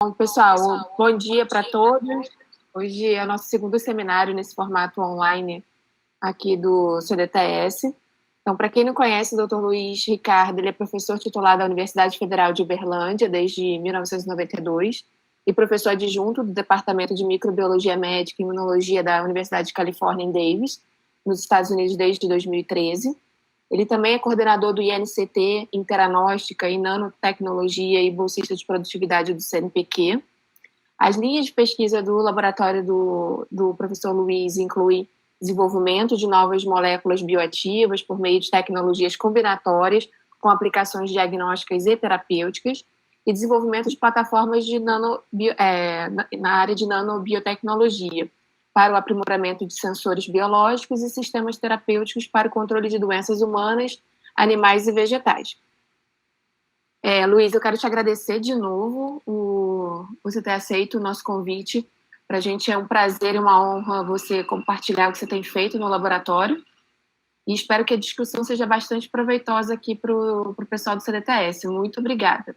Bom, pessoal, bom dia para todos. Hoje é o nosso segundo seminário nesse formato online aqui do CDTS. Então, para quem não conhece, o Dr. Luiz Ricardo, ele é professor titular da Universidade Federal de Uberlândia desde 1992 e professor adjunto do Departamento de Microbiologia Médica e Imunologia da Universidade de Califórnia em Davis, nos Estados Unidos desde 2013. Ele também é coordenador do INCT, Interanóstica e Nanotecnologia e bolsista de produtividade do CNPq. As linhas de pesquisa do laboratório do professor Luiz incluem desenvolvimento de novas moléculas bioativas por meio de tecnologias combinatórias com aplicações diagnósticas e terapêuticas e desenvolvimento de plataformas na área de nanobiotecnologia para o aprimoramento de sensores biológicos e sistemas terapêuticos para o controle de doenças humanas, animais e vegetais. Luiz, eu quero te agradecer de novo você ter aceito o nosso convite. Para a gente é um prazer e uma honra você compartilhar o que você tem feito no laboratório e espero que a discussão seja bastante proveitosa aqui para o pessoal do CDTS. Muito obrigada.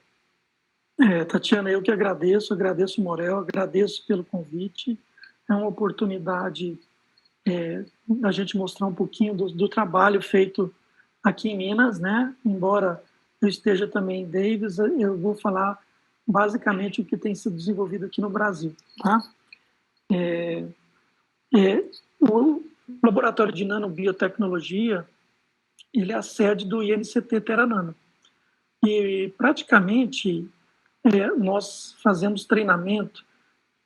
Tatiana, eu que agradeço Morel, agradeço pelo convite. É uma oportunidade da gente mostrar um pouquinho do trabalho feito aqui em Minas, né? Embora eu esteja também em Davis, eu vou falar basicamente o que tem sido desenvolvido aqui no Brasil, tá? O Laboratório de Nanobiotecnologia, ele é a sede do INCT Terranano. E praticamente nós fazemos treinamento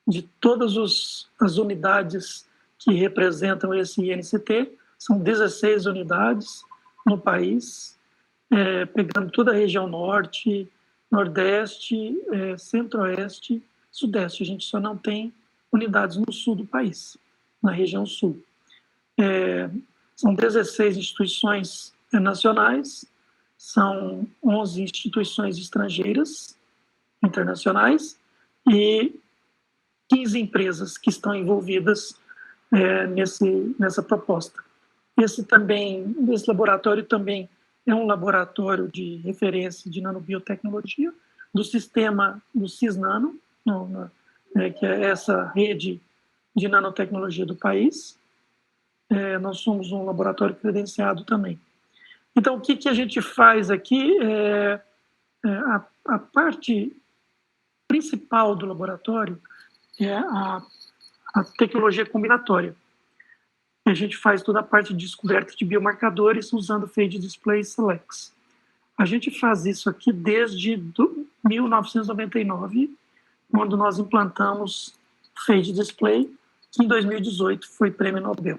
de todas as unidades que representam esse INCT, são 16 unidades no país, pegando toda a região norte, nordeste, centro-oeste, sudeste. A gente só não tem unidades no sul do país, na região sul. São 16 instituições nacionais, são 11 instituições estrangeiras, internacionais, e 15 empresas que estão envolvidas nessa proposta. Esse laboratório também é um laboratório de referência de nanobiotecnologia do sistema do CISNano, que é essa rede de nanotecnologia do país. Nós somos um laboratório credenciado também. Então, o que a gente faz aqui? A parte principal do laboratório é a tecnologia combinatória. A gente faz toda a parte de descoberta de biomarcadores usando Phage Display Selects. A gente faz isso aqui desde 1999, quando nós implantamos Phage Display, que em 2018 foi prêmio Nobel.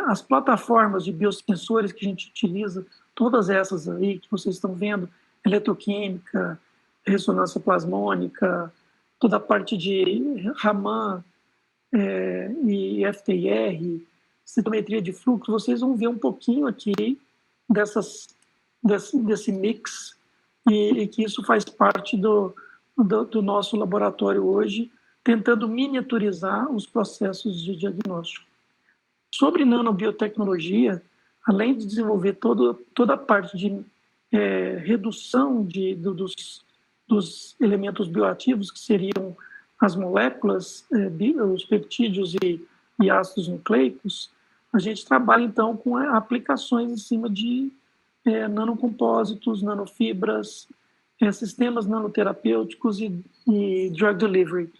As plataformas de biosensores que a gente utiliza, todas essas aí que vocês estão vendo, eletroquímica, ressonância plasmônica, toda a parte de Raman e FTIR, citometria de fluxo, vocês vão ver um pouquinho aqui desse mix e que isso faz parte do nosso laboratório hoje, tentando miniaturizar os processos de diagnóstico. Sobre nanobiotecnologia, além de desenvolver toda a parte de redução dos elementos bioativos, que seriam as moléculas, os peptídeos e ácidos nucleicos, a gente trabalha, então, com aplicações em cima de nanocompósitos, nanofibras, sistemas nanoterapêuticos e drug delivery.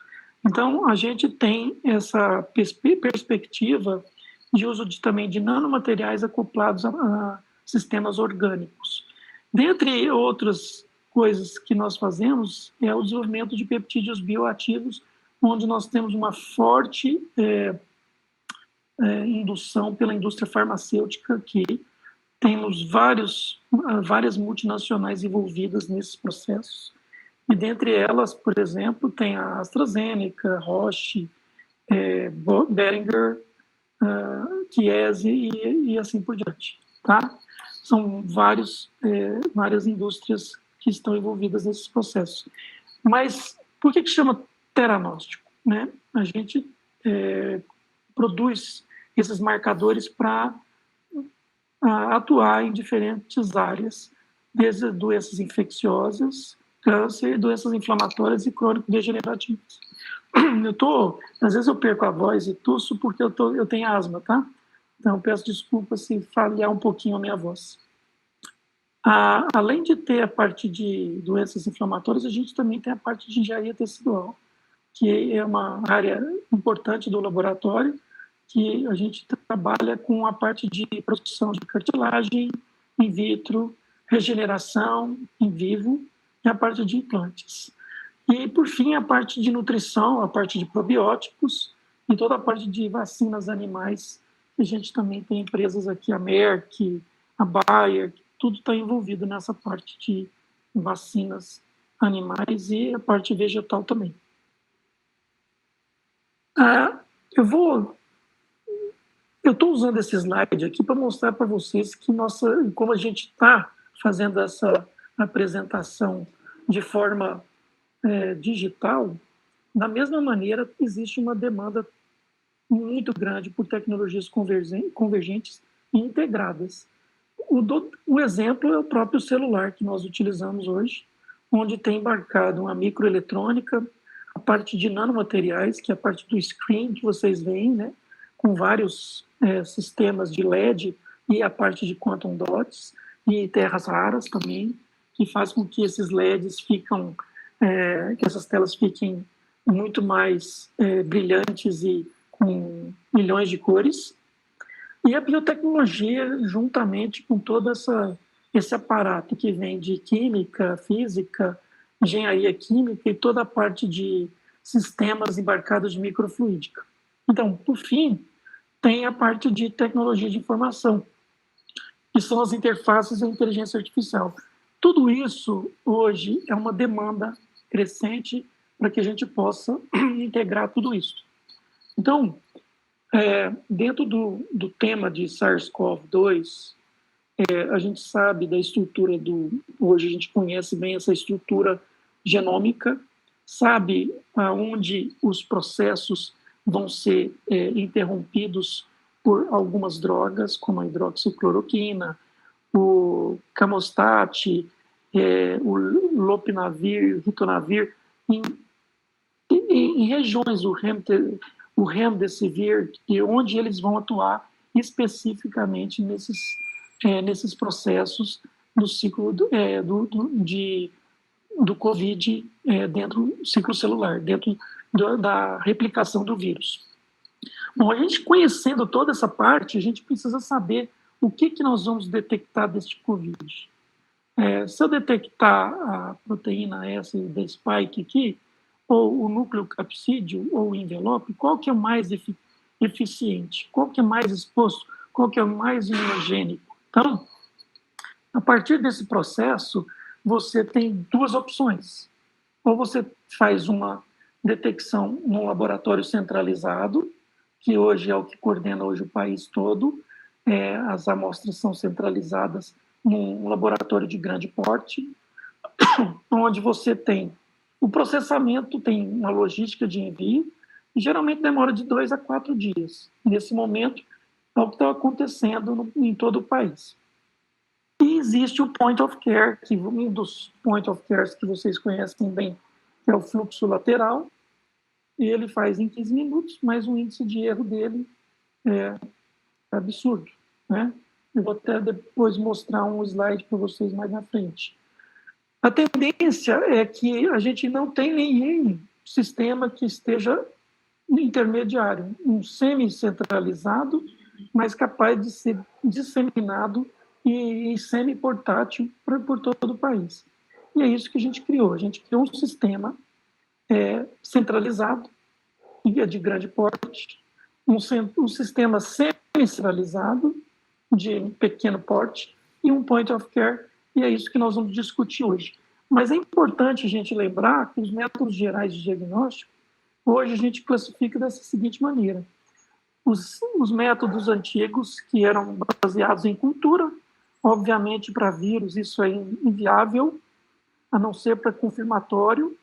Então, a gente tem essa perspectiva de uso também de nanomateriais acoplados a sistemas orgânicos. Dentre outras coisas que nós fazemos é o desenvolvimento de peptídeos bioativos, onde nós temos uma forte indução pela indústria farmacêutica, que temos várias multinacionais envolvidas nesses processos. E dentre elas, por exemplo, tem a AstraZeneca, Roche, Boehringer, Chiesi e assim por diante. Tá? São várias indústrias que estão envolvidas nesses processos. Mas por que chama teranóstico? Né? A gente produz esses marcadores para atuar em diferentes áreas, desde doenças infecciosas, câncer, doenças inflamatórias e crônico-degenerativas. Às vezes eu perco a voz e tuço porque eu tenho asma, tá? Então eu peço desculpas se falhar um pouquinho a minha voz. Além de ter a parte de doenças inflamatórias, a gente também tem a parte de engenharia tecidual, que é uma área importante do laboratório, que a gente trabalha com a parte de produção de cartilagem in vitro, regeneração in vivo e a parte de implantes. E, por fim, a parte de nutrição, a parte de probióticos e toda a parte de vacinas animais, que a gente também tem empresas aqui, a Merck, a Bayer, tudo está envolvido nessa parte de vacinas animais e a parte vegetal também. Eu estou usando esse slide aqui para mostrar para vocês que como a gente está fazendo essa apresentação de forma digital, da mesma maneira existe uma demanda muito grande por tecnologias convergentes e integradas. O exemplo é o próprio celular que nós utilizamos hoje, onde tem embarcado uma microeletrônica, a parte de nanomateriais, que é a parte do screen que vocês veem, né, com vários sistemas de LED e a parte de quantum dots e terras raras também, que faz com que esses LEDs que essas telas fiquem muito mais brilhantes e com milhões de cores. E a biotecnologia, juntamente com todo esse aparato que vem de química, física, engenharia química e toda a parte de sistemas embarcados de microfluídica. Então, por fim, tem a parte de tecnologia de informação, que são as interfaces da inteligência artificial. Tudo isso, hoje, é uma demanda crescente para que a gente possa integrar tudo isso. Então, dentro do tema de SARS-CoV-2, a gente sabe da estrutura hoje a gente conhece bem essa estrutura genômica, sabe aonde os processos vão ser interrompidos por algumas drogas, como a hidroxicloroquina, o Camostat, o Lopinavir, o Ritonavir, em regiões, o Remdesivir, e onde eles vão atuar especificamente nesses processos do ciclo do Covid dentro do ciclo celular, dentro da replicação do vírus. Bom, a gente conhecendo toda essa parte, a gente precisa saber o que nós vamos detectar deste Covid. Se eu detectar a proteína S da spike aqui, ou o núcleo capsídeo, ou o envelope, qual que é mais eficiente? Qual que é mais exposto? Qual que é mais imunogênico? Então, a partir desse processo, você tem duas opções. Ou você faz uma detecção num laboratório centralizado, que hoje é o que coordena hoje o país todo, as amostras são centralizadas num laboratório de grande porte, onde você tem o processamento, tem uma logística de envio, e geralmente demora de 2 a 4 dias. Nesse momento, é o que está acontecendo em todo o país. E existe o point of care, que um dos point of cares que vocês conhecem bem, que é o fluxo lateral, e ele faz em 15 minutos, mas o índice de erro dele é absurdo, né? Eu vou até depois mostrar um slide para vocês mais na frente. A tendência é que a gente não tem nenhum sistema que esteja intermediário, um semi-centralizado, mas capaz de ser disseminado e semi-portátil por todo o país. E é isso que a gente criou. A gente criou um sistema centralizado e de grande porte, um sistema semi-centralizado de pequeno porte e um point of care, e é isso que nós vamos discutir hoje. Mas é importante a gente lembrar que os métodos gerais de diagnóstico, hoje a gente classifica dessa seguinte maneira. Os métodos antigos, que eram baseados em cultura, obviamente para vírus isso é inviável, a não ser para confirmatório.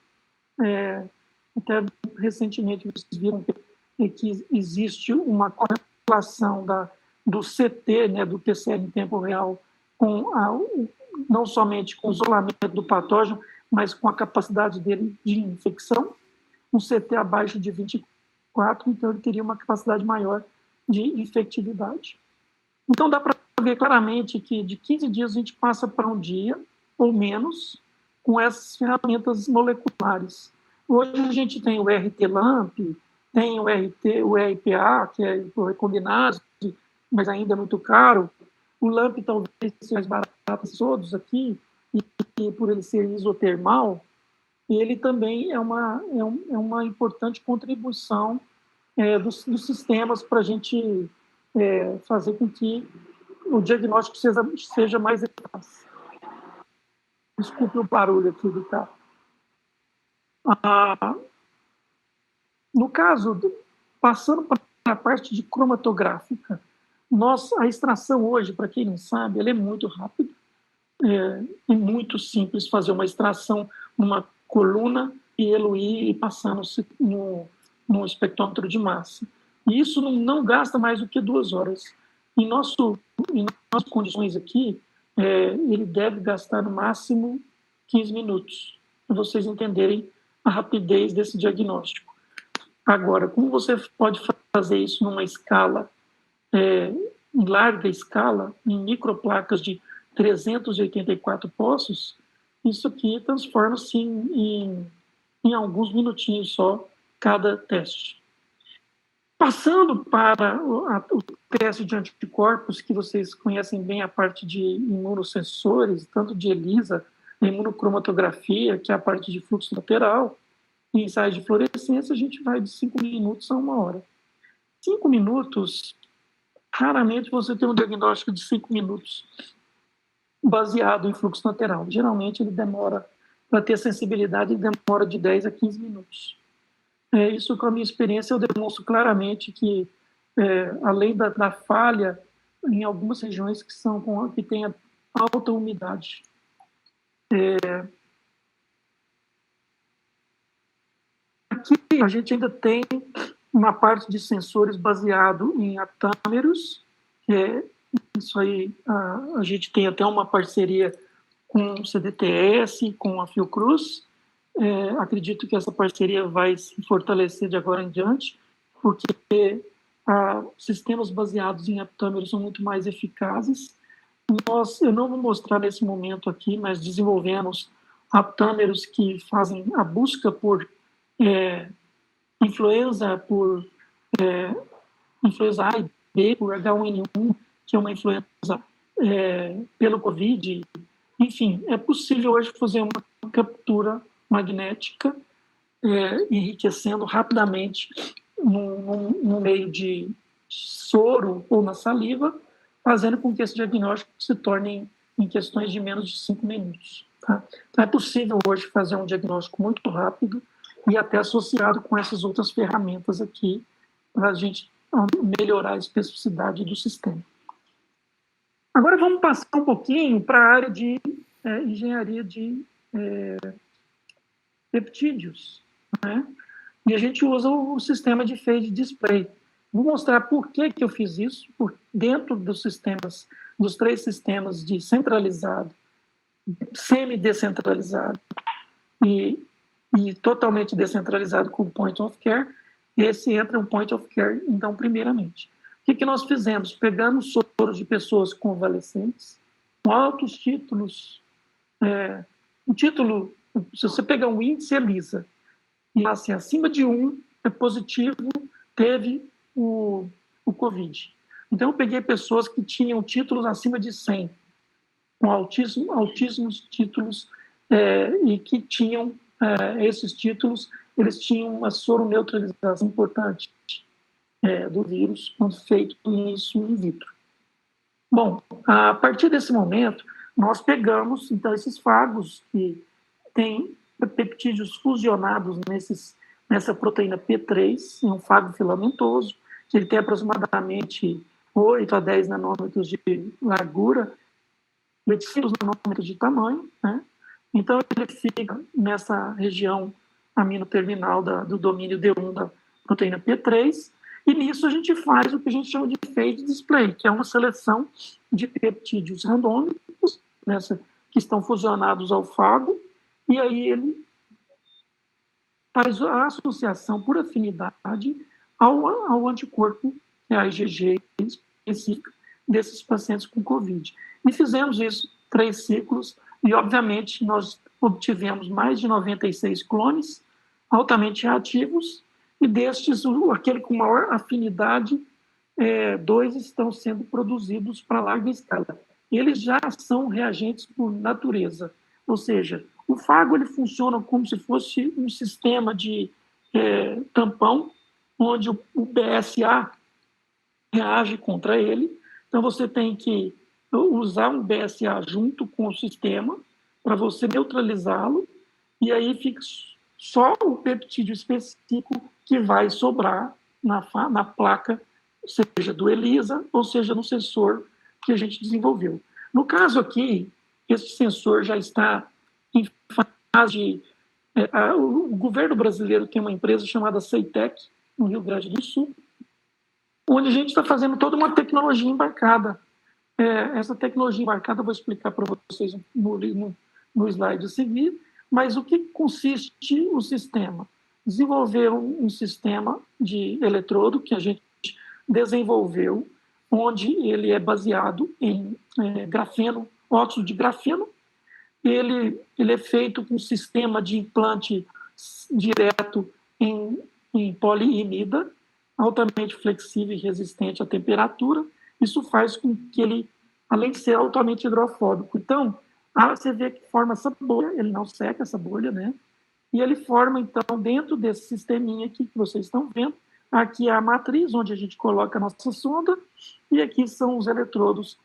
Até recentemente vocês viram que existe uma correlação do CT, né, do PCR em tempo real, não somente com o isolamento do patógeno, mas com a capacidade dele de infecção, um CT abaixo de 24, então ele teria uma capacidade maior de infectividade. Então dá para ver claramente que de 15 dias a gente passa para um dia ou menos com essas ferramentas moleculares. Hoje a gente tem o RT-LAMP, tem o RPA, que é o recombinase, mas ainda é muito caro. O LAMP talvez seja mais barato de todos aqui, e por ele ser isotermal, ele também é uma importante contribuição dos sistemas para a gente fazer com que o diagnóstico seja mais eficaz. Desculpe o barulho aqui do carro. No caso, passando para a parte de cromatográfica, a extração hoje, para quem não sabe, ela é muito rápida, é muito simples fazer uma extração numa coluna e eluir e passar no espectrômetro de massa. E isso não gasta mais do que 2 horas. Em nossas condições aqui, ele deve gastar no máximo 15 minutos, para vocês entenderem a rapidez desse diagnóstico. Agora, como você pode fazer isso numa escala, em larga escala, em microplacas de 384 poços, isso aqui transforma-se em alguns minutinhos só cada teste. Passando para o teste de anticorpos, que vocês conhecem bem a parte de imunossensores, tanto de ELISA, a imunocromatografia, que é a parte de fluxo lateral, e ensaios de fluorescência, a gente vai de 5 minutos a 1 hora. 5 minutos, raramente você tem um diagnóstico de 5 minutos baseado em fluxo lateral. Geralmente ele demora, para ter sensibilidade, ele demora de 10 a 15 minutos. Isso, com a minha experiência, eu demonstro claramente que, além da falha, em algumas regiões que têm alta umidade. Aqui a gente ainda tem uma parte de sensores baseado em aptâmeros, isso aí a gente tem até uma parceria com o CDTS, com a Fiocruz. Acredito que essa parceria vai se fortalecer de agora em diante, porque sistemas baseados em aptâmeros são muito mais eficazes. Eu não vou mostrar nesse momento aqui, mas desenvolvemos aptâmeros que fazem a busca por influenza, influenza A e B, por H1N1, que é uma influenza pelo Covid. Enfim, é possível hoje fazer uma captura magnética, enriquecendo rapidamente no meio de soro ou na saliva, fazendo com que esse diagnóstico se torne em questões de menos de 5 minutos. Tá? Então, é possível hoje fazer um diagnóstico muito rápido e até associado com essas outras ferramentas aqui, para a gente melhorar a especificidade do sistema. Agora vamos passar um pouquinho para a área de engenharia de peptídeos, né? E a gente usa o sistema de phage display. Vou mostrar por que eu fiz isso, dentro dos 3 sistemas de centralizado, semi-descentralizado e totalmente descentralizado com point of care. Esse entra um point of care, então, primeiramente. O que nós fizemos? Pegamos soros de pessoas convalescentes, com altos títulos. Se você pegar um índice ELISA, e assim, acima de 1 é positivo, teve o Covid. Então, eu peguei pessoas que tinham títulos acima de 100, com altíssimos títulos, e que tinham esses títulos, eles tinham uma soroneutralização importante do vírus, quando feito isso in vitro. Bom, a partir desse momento, nós pegamos, então, esses fagos que têm peptídeos fusionados nessa proteína P3, em um fago filamentoso, que ele tem aproximadamente 8 a 10 nanômetros de largura, 800 nanômetros de tamanho, né? Então, ele fica nessa região aminoterminal do domínio D1 da proteína P3, e nisso a gente faz o que a gente chama de phage display, que é uma seleção de peptídeos randômicos, que estão fusionados ao fago, e aí ele faz a associação por afinidade ao anticorpo, que é a IgG específica desses pacientes com Covid. E fizemos isso 3 ciclos, e obviamente nós obtivemos mais de 96 clones altamente reativos, e destes, aquele com maior afinidade, 2 estão sendo produzidos para larga escala. Eles já são reagentes por natureza, ou seja, o fago ele funciona como se fosse um sistema de tampão, onde o BSA reage contra ele. Então, você tem que usar um BSA junto com o sistema para você neutralizá-lo, e aí fica só o peptídeo específico que vai sobrar na placa, seja do ELISA ou seja no sensor que a gente desenvolveu. No caso aqui, esse sensor já está em fase. O governo brasileiro tem uma empresa chamada Ceitec, no Rio Grande do Sul, onde a gente está fazendo toda uma tecnologia embarcada. Essa tecnologia embarcada eu vou explicar para vocês no slide a seguir, mas o que consiste o sistema? Desenvolver um sistema de eletrodo que a gente desenvolveu, onde ele é baseado em grafeno, óxido de grafeno. Ele é feito com um sistema de implante direto em poliimida, altamente flexível e resistente à temperatura. Isso faz com que ele, além de ser altamente hidrofóbico, então, você vê que forma essa bolha, ele não seca essa bolha, né? E ele forma, então, dentro desse sisteminha aqui que vocês estão vendo, aqui é a matriz, onde a gente coloca a nossa sonda, e aqui são os eletrodos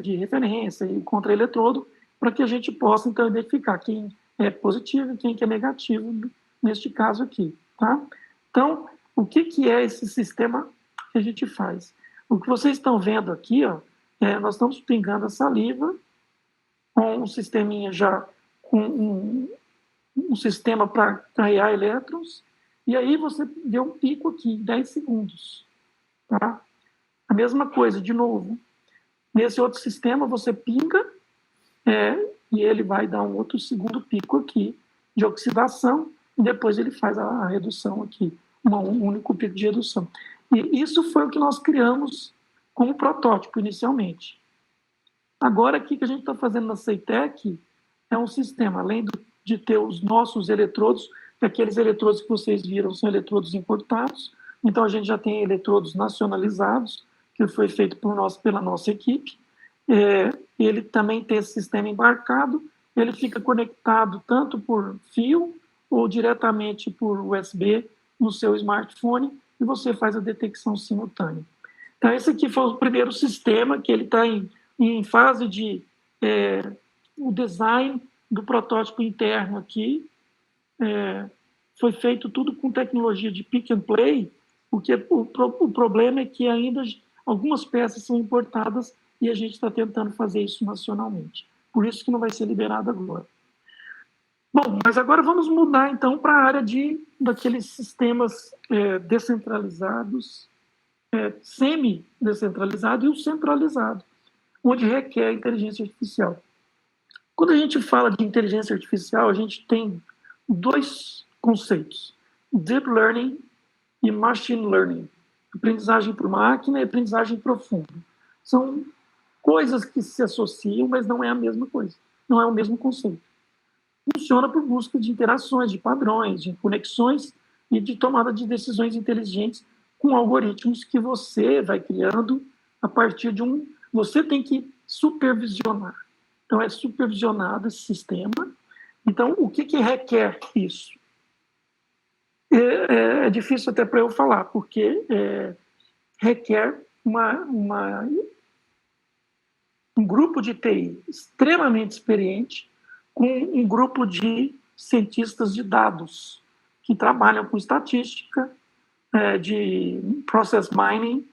de referência e contra-eletrodo, para que a gente possa, então, identificar quem é positivo e quem é negativo, neste caso aqui, tá? Então, o que é esse sistema que a gente faz? O que vocês estão vendo aqui, ó, nós estamos pingando a saliva com um sisteminha já com um sistema para carregar elétrons, e aí você deu um pico aqui em 10 segundos. Tá? A mesma coisa, de novo. Nesse outro sistema, você pinga e ele vai dar um outro segundo pico aqui de oxidação, e depois ele faz a redução aqui, um único pico de redução. E isso foi o que nós criamos como protótipo inicialmente. Agora, o que a gente está fazendo na Ceitec é um sistema, além de ter os nossos eletrodos, que aqueles eletrodos que vocês viram são eletrodos importados, então a gente já tem eletrodos nacionalizados, que foi feito pela nossa equipe. Ele também tem esse sistema embarcado, ele fica conectado tanto por fio ou diretamente por USB no seu smartphone, e você faz a detecção simultânea. Então, esse aqui foi o primeiro sistema, que ele está em fase de o design do protótipo interno aqui. Foi feito tudo com tecnologia de pick and play, porque o problema é que ainda algumas peças são importadas e a gente está tentando fazer isso nacionalmente. Por isso que não vai ser liberado agora. Bom, mas agora vamos mudar então para a área daqueles sistemas descentralizados, semi-descentralizado e o centralizado, onde requer inteligência artificial. Quando a gente fala de inteligência artificial, a gente tem 2 conceitos: Deep Learning e Machine Learning. Aprendizagem por máquina e aprendizagem profunda. São coisas que se associam, mas não é a mesma coisa. Não é o mesmo conceito. Funciona por busca de interações, de padrões, de conexões e de tomada de decisões inteligentes com algoritmos que você vai criando a partir de Você tem que supervisionar. Então, é supervisionado esse sistema. Então, o que requer isso? É difícil até para eu falar, porque requer um grupo de TI extremamente experiente com um grupo de cientistas de dados que trabalham com estatística, de process mining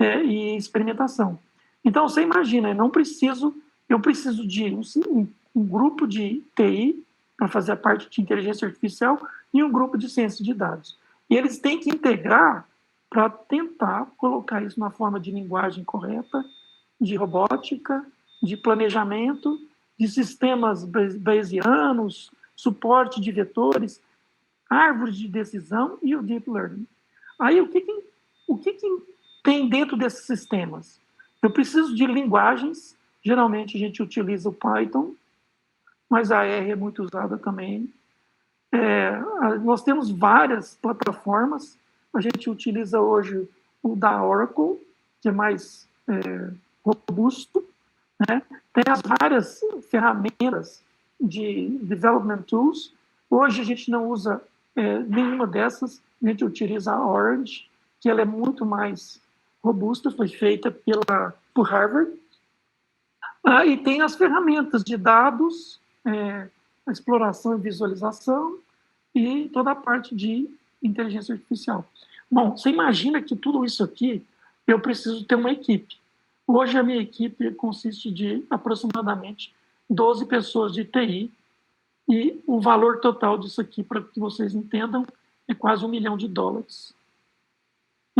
e experimentação. Então, você imagina, eu preciso de um grupo de TI para fazer a parte de inteligência artificial e um grupo de ciência de dados. E eles têm que integrar para tentar colocar isso na forma de linguagem correta, de robótica, de planejamento, de sistemas bayesianos, suporte de vetores, árvores de decisão e o deep learning. Aí, o que tem dentro desses sistemas? Eu preciso de linguagens, geralmente a gente utiliza o Python, mas a R é muito usada também. Nós temos várias plataformas, a gente utiliza hoje o da Oracle, que é mais robusto, né? Tem as várias ferramentas de development tools. Hoje a gente não usa nenhuma dessas, a gente utiliza a Orange, que ela é muito mais robusta, foi feita por Harvard. E tem as ferramentas de dados, a exploração e visualização e toda a parte de inteligência artificial. Bom, você imagina que tudo isso aqui eu preciso ter uma equipe. Hoje a minha equipe consiste de aproximadamente 12 pessoas de TI e o valor total disso aqui, para que vocês entendam, é quase $1 milhão.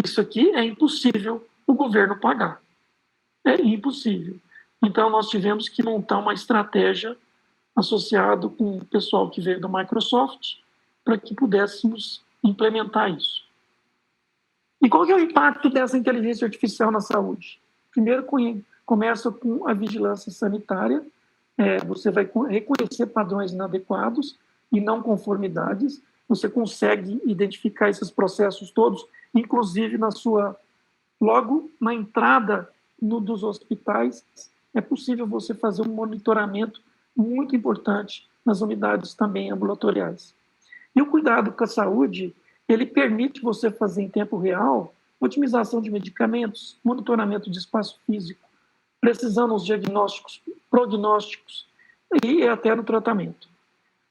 Isso aqui é impossível o governo pagar. É impossível. Então, nós tivemos que montar uma estratégia associada com o pessoal que veio da Microsoft para que pudéssemos implementar isso. E qual que é o impacto dessa inteligência artificial na saúde? Primeiro, começa com a vigilância sanitária. Você vai reconhecer padrões inadequados e não conformidades. Você consegue identificar esses processos todos, inclusive logo na entrada dos hospitais, é possível você fazer um monitoramento muito importante nas unidades também ambulatoriais. E o cuidado com a saúde, ele permite você fazer em tempo real otimização de medicamentos, monitoramento de espaço físico, precisão nos diagnósticos, prognósticos e até no tratamento.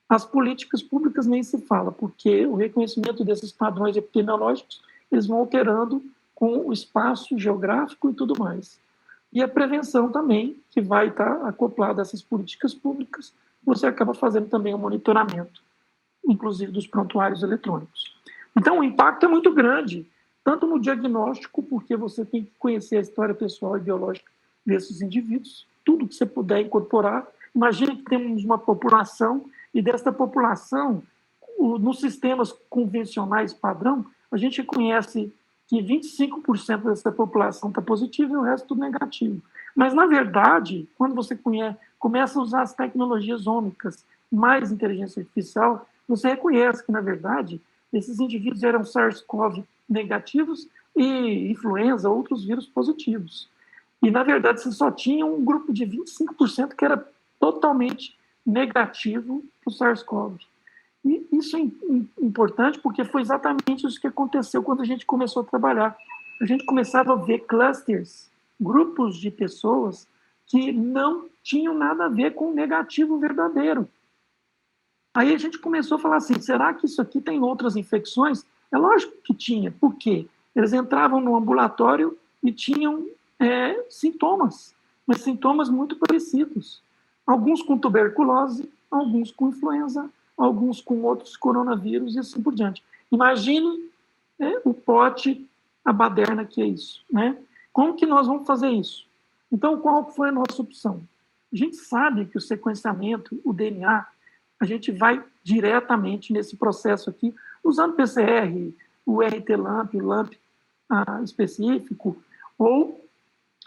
As políticas públicas nem se fala, porque o reconhecimento desses padrões epidemiológicos, eles vão alterando com o espaço geográfico e tudo mais. E a prevenção também, que vai estar acoplada a essas políticas públicas, você acaba fazendo também o monitoramento, inclusive dos prontuários eletrônicos. Então, o impacto é muito grande, tanto no diagnóstico, porque você tem que conhecer a história pessoal e biológica desses indivíduos, tudo que você puder incorporar. Imagine que temos uma população, e desta população, nos sistemas convencionais padrão, a gente conhece que 25% dessa população está positiva e o resto tudo negativo. Mas, na verdade, quando você começa a usar as tecnologias ômicas, mais inteligência artificial, você reconhece que, na verdade, esses indivíduos eram SARS-CoV negativos e influenza, outros vírus positivos. E, na verdade, você só tinha um grupo de 25% que era totalmente negativo para o SARS-CoV. E isso é importante porque foi exatamente isso que aconteceu quando a gente começou a trabalhar. A gente começava a ver clusters, grupos de pessoas que não tinham nada a ver com o negativo verdadeiro. Aí a gente começou a falar assim, será que isso aqui tem outras infecções? É lógico que tinha. Por quê? Eles entravam no ambulatório e tinham sintomas, mas sintomas muito parecidos. Alguns com tuberculose, alguns com influenza, alguns com outros coronavírus e assim por diante. Imagine o pote, a baderna que é isso. Né? Como que nós vamos fazer isso? Então, qual foi a nossa opção? A gente sabe que o sequenciamento, o DNA, a gente vai diretamente nesse processo aqui, usando PCR, o RT-LAMP, o LAMP específico, ou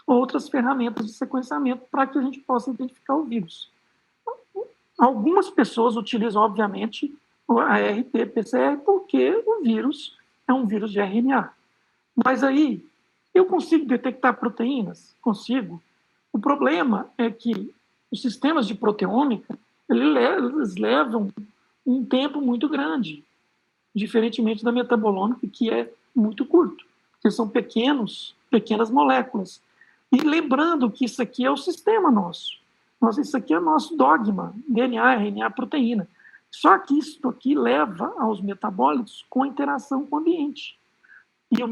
outras ferramentas de sequenciamento para que a gente possa identificar o vírus. Algumas pessoas utilizam, obviamente, a RT-PCR porque o vírus é um vírus de RNA. Mas aí, eu consigo detectar proteínas? Consigo. O problema é que os sistemas de proteômica, eles levam um tempo muito grande, diferentemente da metabolômica, que é muito curto, porque são pequenas moléculas. E lembrando que isso aqui é o sistema nosso. Isso aqui é o nosso dogma, DNA, RNA, proteína. Só que isso aqui leva aos metabólitos com interação com o ambiente. E a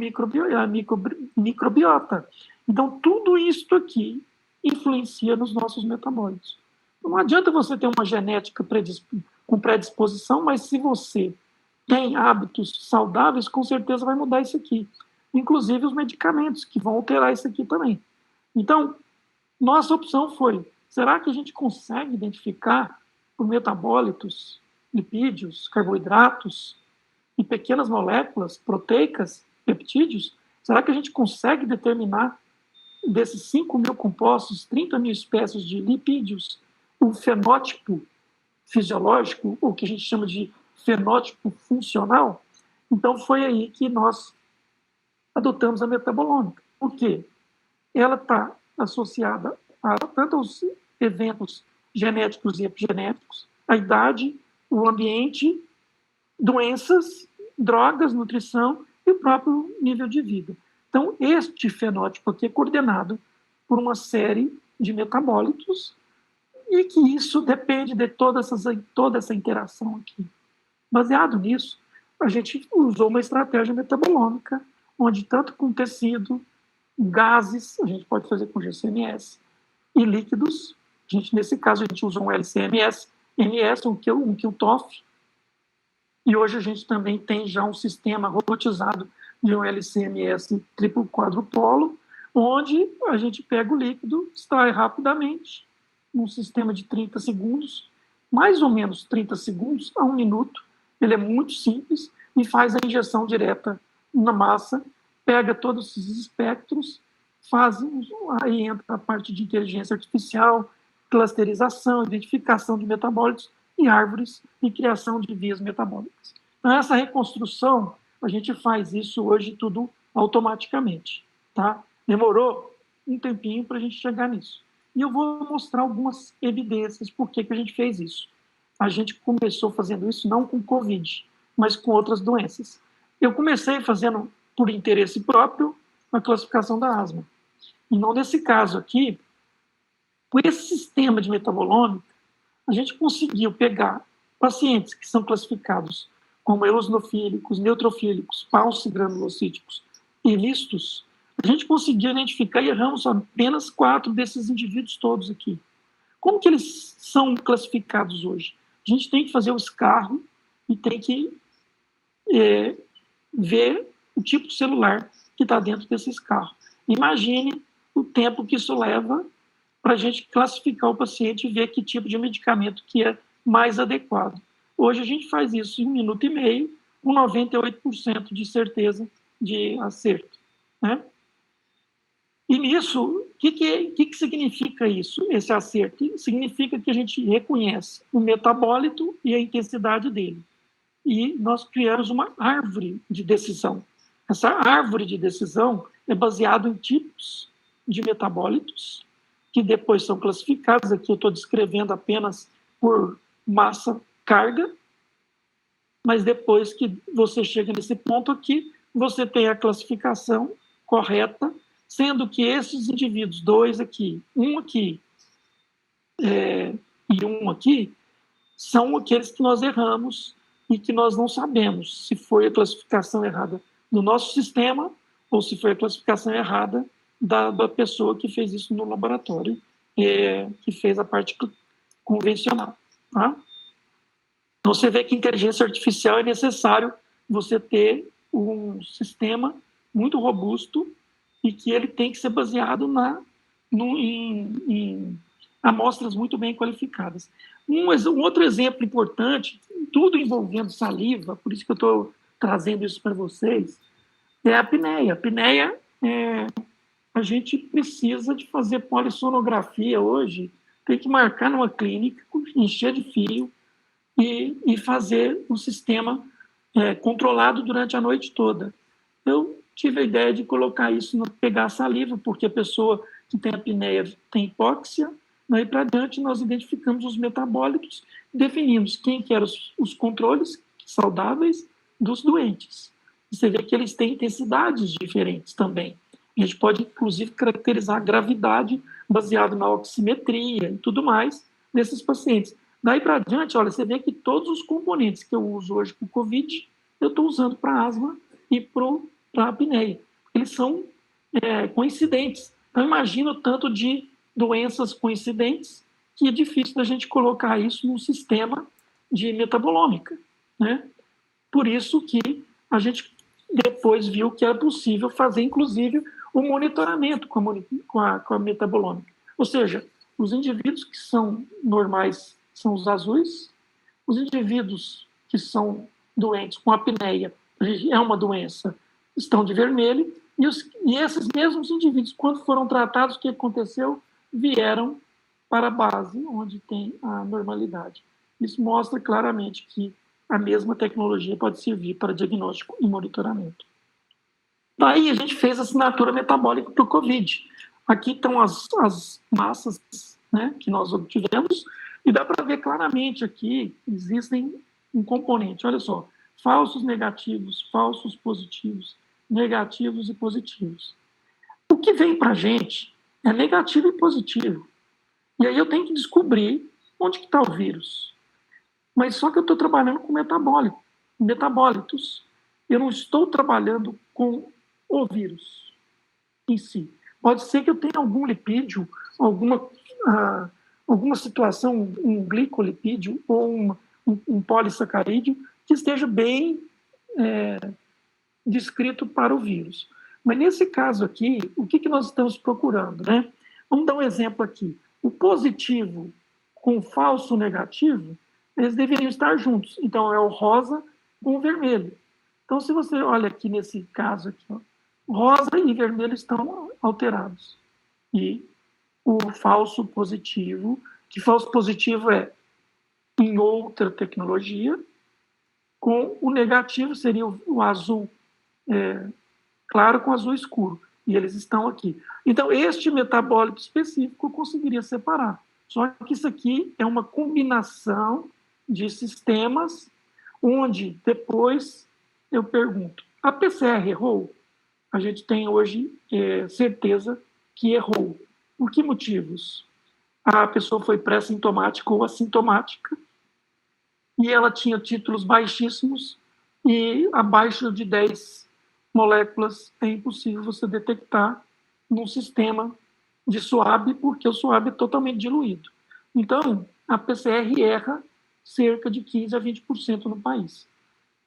microbiota. Então, tudo isso aqui influencia nos nossos metabólitos. Não adianta você ter uma genética com predisposição, mas se você tem hábitos saudáveis, com certeza vai mudar isso aqui. Inclusive os medicamentos, que vão alterar isso aqui também. Então, nossa opção foi, será que a gente consegue identificar por metabólitos lipídios, carboidratos e pequenas moléculas proteicas, peptídeos, será que a gente consegue determinar desses 5 mil compostos, 30 mil espécies de lipídios, o fenótipo fisiológico, ou que a gente chama de fenótipo funcional? Então, foi aí que nós adotamos a metabolômica. Por quê? Ela está associada a tanto aos eventos genéticos e epigenéticos, a idade, o ambiente, doenças, drogas, nutrição e o próprio nível de vida. Então, este fenótipo aqui é coordenado por uma série de metabólitos e que isso depende de toda essa interação aqui. Baseado nisso, a gente usou uma estratégia metabolômica, onde tanto com tecido, gases, a gente pode fazer com GCMS, e líquidos, nesse caso a gente usou um LCMS, MS, um QTOF, e hoje a gente também tem já um sistema robotizado de um LCMS triplo quadrupolo, onde a gente pega o líquido, extrai rapidamente, num sistema de 30 segundos, mais ou menos 30 segundos a 1 minuto. Ele é muito simples e faz a injeção direta na massa, pega todos esses espectros, aí entra a parte de inteligência artificial, clusterização, identificação de metabólitos e árvores e criação de vias metabólicas. Então, essa reconstrução, a gente faz isso hoje tudo automaticamente, tá? Demorou um tempinho para a gente chegar nisso. E eu vou mostrar algumas evidências por que a gente fez isso. A gente começou fazendo isso não com Covid, mas com outras doenças. Eu comecei fazendo, por interesse próprio, a classificação da asma. E não nesse caso aqui, com esse sistema de metabolômica, a gente conseguiu pegar pacientes que são classificados como eosinofílicos, neutrofílicos, paucigranulocíticos e mistos. A gente conseguiu identificar e erramos apenas 4 desses indivíduos todos aqui. Como que eles são classificados hoje? A gente tem que fazer o escarro e tem que ver o tipo celular que está dentro desse escarro. Imagine o tempo que isso leva para a gente classificar o paciente e ver que tipo de medicamento que é mais adequado. Hoje a gente faz isso em 1 minuto e meio, com 98% de certeza de acerto, né? E nisso, o que significa isso, esse acerto? Significa que a gente reconhece o metabólito e a intensidade dele. E nós criamos uma árvore de decisão. Essa árvore de decisão é baseada em tipos de metabólitos, que depois são classificados. Aqui eu estou descrevendo apenas por massa, carga, mas depois que você chega nesse ponto aqui, você tem a classificação correta, sendo que esses indivíduos, 2 aqui, 1 aqui e 1 aqui, são aqueles que nós erramos e que nós não sabemos se foi a classificação errada do nosso sistema ou se foi a classificação errada da pessoa que fez isso no laboratório, que fez a parte convencional. Tá? Então, você vê que inteligência artificial é necessário você ter um sistema muito robusto e que ele tem que ser baseado em amostras muito bem qualificadas. Um outro exemplo importante, tudo envolvendo saliva, por isso que eu estou trazendo isso para vocês, é a apneia. A apneia, a gente precisa de fazer polissonografia hoje, tem que marcar numa clínica, encher de fio e fazer um sistema controlado durante a noite toda. Eu tive a ideia de colocar isso, pegar a saliva, porque a pessoa que tem apneia tem hipóxia, daí para diante nós identificamos os metabólitos, definimos quem que eram os controles saudáveis dos doentes. Você vê que eles têm intensidades diferentes também. A gente pode, inclusive, caracterizar a gravidade baseado na oximetria e tudo mais desses pacientes. Daí para diante, olha, você vê que todos os componentes que eu uso hoje para o COVID, eu estou usando para asma e para a apneia. Eles são coincidentes. Então, imagina o tanto de doenças coincidentes que é difícil da gente colocar isso num sistema de metabolômica, né? Por isso que a gente depois viu que era possível fazer, inclusive, o monitoramento com a metabolômica. Ou seja, os indivíduos que são normais são os azuis, Os indivíduos que são doentes com apneia, é uma doença, estão de vermelho, e esses mesmos indivíduos, quando foram tratados, o que aconteceu? Vieram para a base, onde tem a normalidade. Isso mostra claramente que a mesma tecnologia pode servir para diagnóstico e monitoramento. Daí a gente fez a assinatura metabólica para o COVID. Aqui estão as massas, né, que nós obtivemos, e dá para ver claramente aqui, existem um componente, olha só, falsos negativos, falsos positivos, negativos e positivos. O que vem para a gente é negativo e positivo. E aí eu tenho que descobrir onde que está o vírus. Mas só que eu estou trabalhando com metabólitos. Eu não estou trabalhando com o vírus em si. Pode ser que eu tenha algum lipídio, alguma situação, um glicolipídio ou um polissacarídeo que esteja bem descrito para o vírus. Mas nesse caso aqui, o que nós estamos procurando, né? Vamos dar um exemplo aqui. O positivo com o falso negativo, eles deveriam estar juntos. Então, é o rosa com o vermelho. Então, se você olha aqui nesse caso aqui, ó, rosa e vermelho estão alterados. E o falso positivo, que falso positivo é em outra tecnologia, com o negativo seria o azul claro com azul escuro. E eles estão aqui. Então, este metabólito específico eu conseguiria separar. Só que isso aqui é uma combinação de sistemas, onde depois eu pergunto, a PCR errou? A gente tem hoje certeza que errou. Por que motivos? A pessoa foi pré-sintomática ou assintomática, e ela tinha títulos baixíssimos, e abaixo de 10 moléculas é impossível você detectar num sistema de SWAB, porque o SWAB é totalmente diluído. Então, a PCR erra cerca de 15% a 20% no país.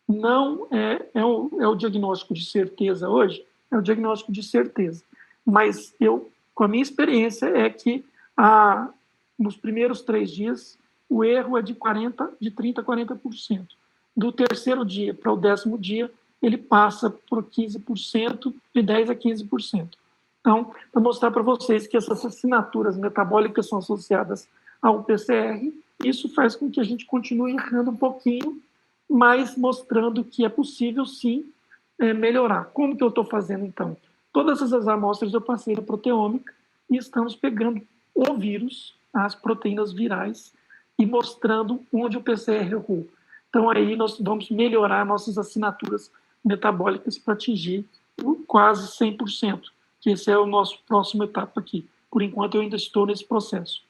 Não é o diagnóstico de certeza hoje, é o diagnóstico de certeza. Mas eu, com a minha experiência, é que nos primeiros 3 dias, o erro é de 30% a 40%. Do terceiro dia para o 10º dia, ele passa por 15%, de 10% a 15%. Então, para mostrar para vocês que essas assinaturas metabólicas são associadas ao PCR, isso faz com que a gente continue errando um pouquinho, mas mostrando que é possível, sim, melhorar. Como que eu estou fazendo, então? Todas essas amostras eu passei na proteômica e estamos pegando o vírus, as proteínas virais, e mostrando onde o PCR errou. Então, aí nós vamos melhorar nossas assinaturas metabólicas para atingir quase 100%, que esse é a nossa próxima etapa aqui. Por enquanto, eu ainda estou nesse processo.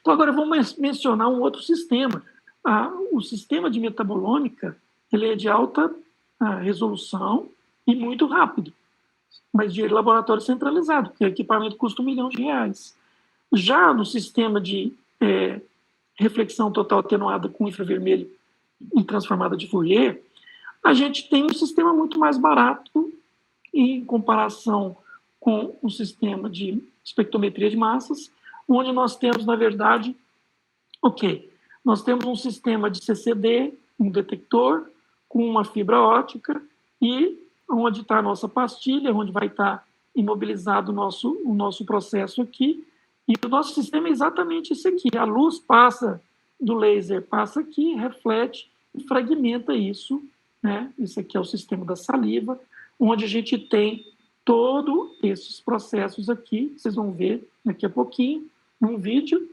Então, agora vamos mencionar um outro sistema. O sistema de metabolômica, ele é de alta resolução e muito rápido, mas de laboratório centralizado, porque o equipamento custa R$1 milhão. Já no sistema de reflexão total atenuada com infravermelho e transformada de Fourier, a gente tem um sistema muito mais barato em comparação com o sistema de espectrometria de massas, onde nós temos, na verdade, nós temos um sistema de CCD, um detector, com uma fibra óptica, e onde está a nossa pastilha, onde vai estar imobilizado o nosso processo aqui, e o nosso sistema é exatamente esse aqui. A luz passa do laser, passa aqui, reflete e fragmenta isso, né? Isso aqui é o sistema da saliva, onde a gente tem todos esses processos aqui, vocês vão ver daqui a pouquinho, num vídeo,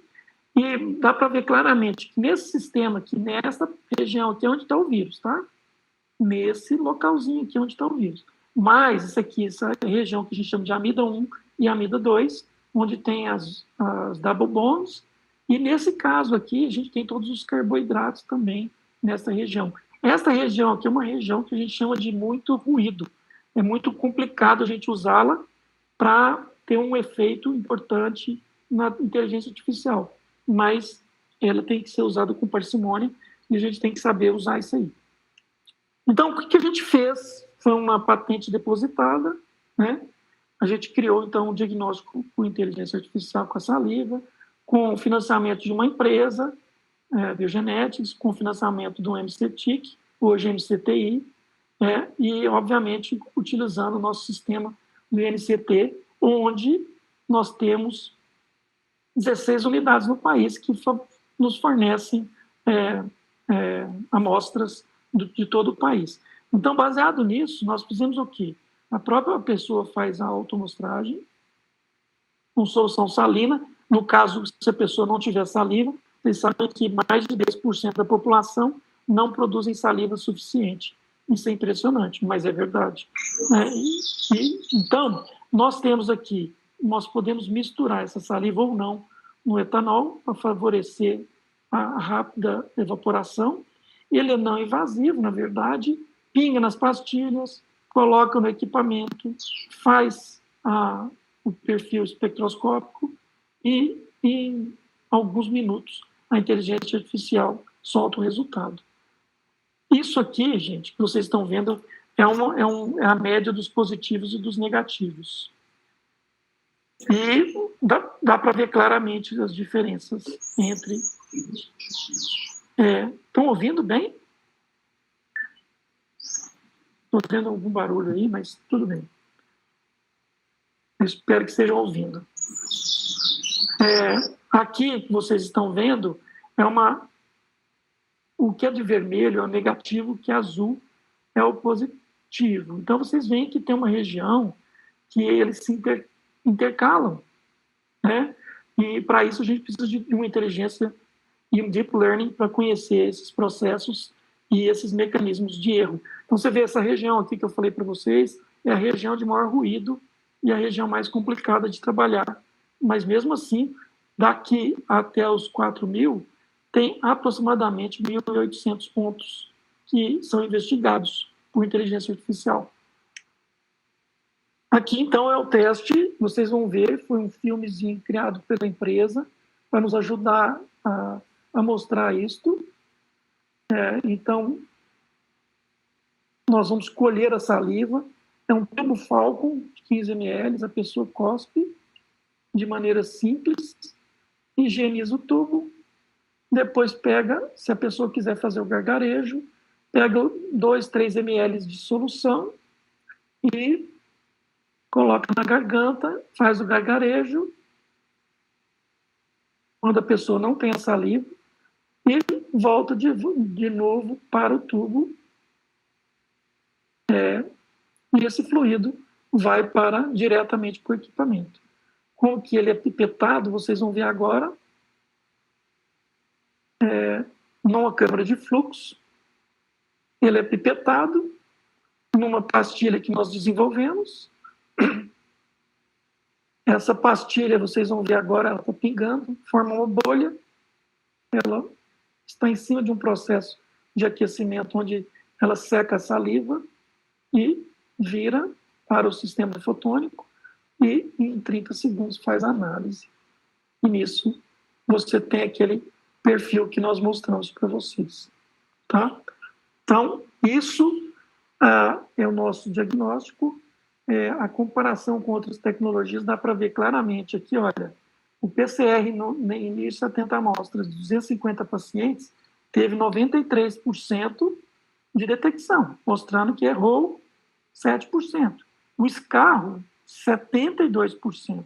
e dá para ver claramente que nesse sistema aqui, nessa região aqui, é onde está o vírus, tá? Nesse localzinho aqui onde está o vírus. Mas isso aqui, essa região que a gente chama de amida 1 e amida 2, onde tem as double bonds, e nesse caso aqui, a gente tem todos os carboidratos também nessa região. Essa região aqui é uma região que a gente chama de muito ruído. É muito complicado a gente usá-la para ter um efeito importante na inteligência artificial. Mas ela tem que ser usada com parcimônia e a gente tem que saber usar isso aí. Então, o que a gente fez? Foi uma patente depositada, né? A gente criou, então, um diagnóstico com inteligência artificial com a saliva, com o financiamento de uma empresa, Biogenetics, com financiamento do MCTIC, hoje MCTI, e, obviamente, utilizando o nosso sistema do INCT, onde nós temos 16 unidades no país que nos fornecem amostras de todo o país. Então, baseado nisso, nós fizemos o quê? A própria pessoa faz a autoamostragem com solução salina. No caso, se a pessoa não tiver saliva, vocês sabem que mais de 10% da população não produzem saliva suficiente. Isso é impressionante, mas é verdade. Então, nós temos aqui, nós podemos misturar essa saliva ou não no etanol para favorecer a rápida evaporação. Ele é não invasivo, na verdade, pinga nas pastilhas, coloca no equipamento, faz o perfil espectroscópico e, em alguns minutos, a inteligência artificial solta o resultado. Isso aqui, gente, que vocês estão vendo, é a média dos positivos e dos negativos. E dá para ver claramente as diferenças entre... Estão ouvindo bem? Estou tendo algum barulho aí, mas tudo bem. Eu espero que estejam ouvindo. Aqui, vocês estão vendo, o que é de vermelho é o negativo, o que é azul é o positivo. Então, vocês veem que tem uma região que eles se intercalam, né? E, para isso, a gente precisa de uma inteligência e um deep learning para conhecer esses processos e esses mecanismos de erro. Então, você vê essa região aqui que eu falei para vocês, é a região de maior ruído e a região mais complicada de trabalhar. Mas, mesmo assim, daqui até os 4.000, tem aproximadamente 1.800 pontos que são investigados por inteligência artificial. Aqui, então, é o teste, vocês vão ver, foi um filmezinho criado pela empresa para nos ajudar a mostrar isto. Então, nós vamos colher a saliva, é um tubo Falcon de 15 ml, a pessoa cospe de maneira simples, higieniza o tubo, depois pega, se a pessoa quiser fazer o gargarejo, pega 2, 3 ml de solução e coloca na garganta, faz o gargarejo, quando a pessoa não tem a saliva, e volta de novo para o tubo. E esse fluido vai diretamente para o equipamento. Como que ele é pipetado, vocês vão ver agora, numa câmara de fluxo, ele é pipetado numa pastilha que nós desenvolvemos. Essa pastilha, vocês vão ver agora, ela está pingando, forma uma bolha, ela está em cima de um processo de aquecimento onde ela seca a saliva e vira para o sistema fotônico e em 30 segundos faz a análise. E nisso você tem aquele perfil que nós mostramos para vocês. Tá? Então, isso é o nosso diagnóstico. A comparação com outras tecnologias dá para ver claramente aqui, olha, o PCR no início 70 amostras de 250 pacientes teve 93% de detecção, mostrando que errou 7%. O escarro, 72%.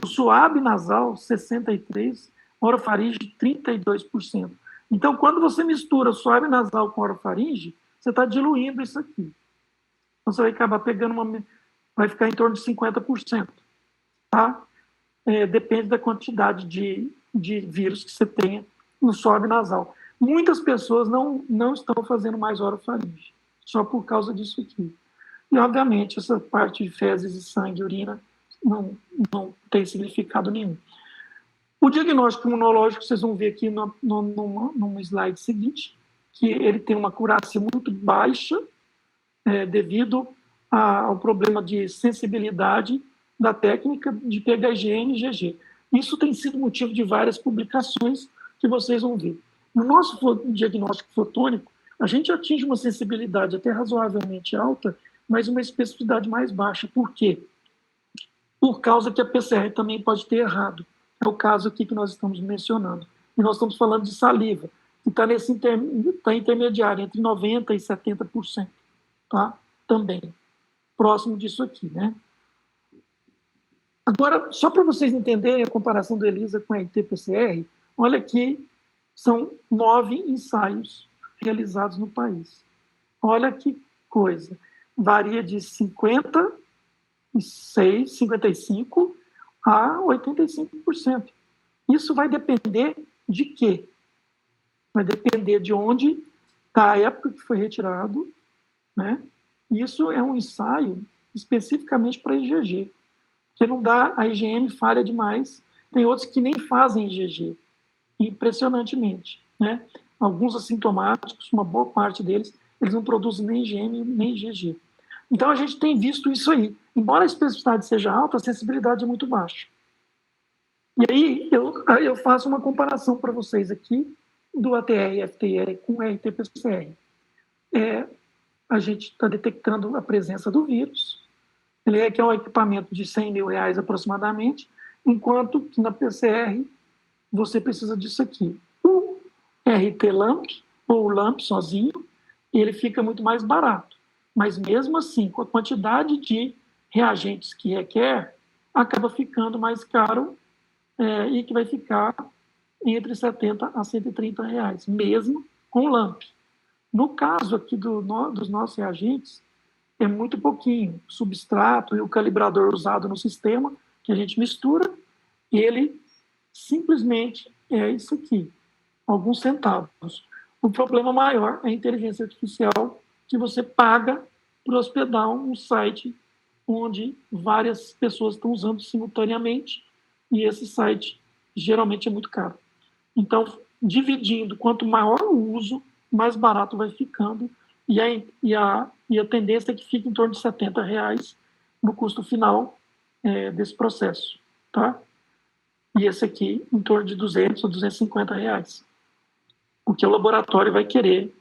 O suave nasal, 63%. Orofaringe, 32%. Então, quando você mistura o suave nasal com orofaringe, você está diluindo isso aqui. Então, você vai acabar pegando vai ficar em torno de 50%. Tá? Depende da quantidade de vírus que você tenha no suave nasal. Muitas pessoas não estão fazendo mais orofaringe, só por causa disso aqui. E, obviamente, essa parte de fezes e sangue e urina não tem significado nenhum. O diagnóstico imunológico, vocês vão ver aqui no slide seguinte, que ele tem uma acurácia muito baixa, devido ao problema de sensibilidade da técnica de PHGN e IgG. Isso tem sido motivo de várias publicações que vocês vão ver. No nosso diagnóstico fotônico, a gente atinge uma sensibilidade até razoavelmente alta, mas uma especificidade mais baixa. Por quê? Por causa que a PCR também pode ter errado. É o caso aqui que nós estamos mencionando. E nós estamos falando de saliva, que está tá intermediário, entre 90% e 70%, tá? Também, próximo disso aqui, né? Agora, só para vocês entenderem a comparação do ELISA com a RT-PCR, olha aqui, são 9 ensaios realizados no país. Olha que coisa, varia de 55% a 85%. Isso vai depender de quê? Vai depender de onde está a época que foi retirado, né? Isso é um ensaio especificamente para IgG, que não dá, a IgM falha demais. Tem outros que nem fazem IgG, impressionantemente, né? Alguns assintomáticos, uma boa parte deles, eles não produzem nem IgM nem IgG. Então a gente tem visto isso aí. Embora a especificidade seja alta, a sensibilidade é muito baixa. E aí eu faço uma comparação para vocês aqui do ATR e FTR com o RT-PCR. A gente está detectando a presença do vírus. Ele é que é um equipamento de R$100 mil aproximadamente, enquanto que na PCR você precisa disso aqui. O RT-LAMP, ou o LAMP sozinho, ele fica muito mais barato. Mas mesmo assim, com a quantidade de reagentes que requer, acaba ficando mais caro e que vai ficar entre 70 a 130 reais, mesmo com o LAMP. No caso aqui dos nossos reagentes, é muito pouquinho. O substrato e o calibrador usado no sistema, que a gente mistura, ele simplesmente é isso aqui, alguns centavos. O problema maior é a inteligência artificial, que você paga para hospedar um site onde várias pessoas estão usando simultaneamente, e esse site geralmente é muito caro. Então, dividindo, quanto maior o uso, mais barato vai ficando, e a tendência é que fique em torno de R$70 no custo final desse processo, tá? E esse aqui em torno de 200 ou R$250, porque o laboratório vai querer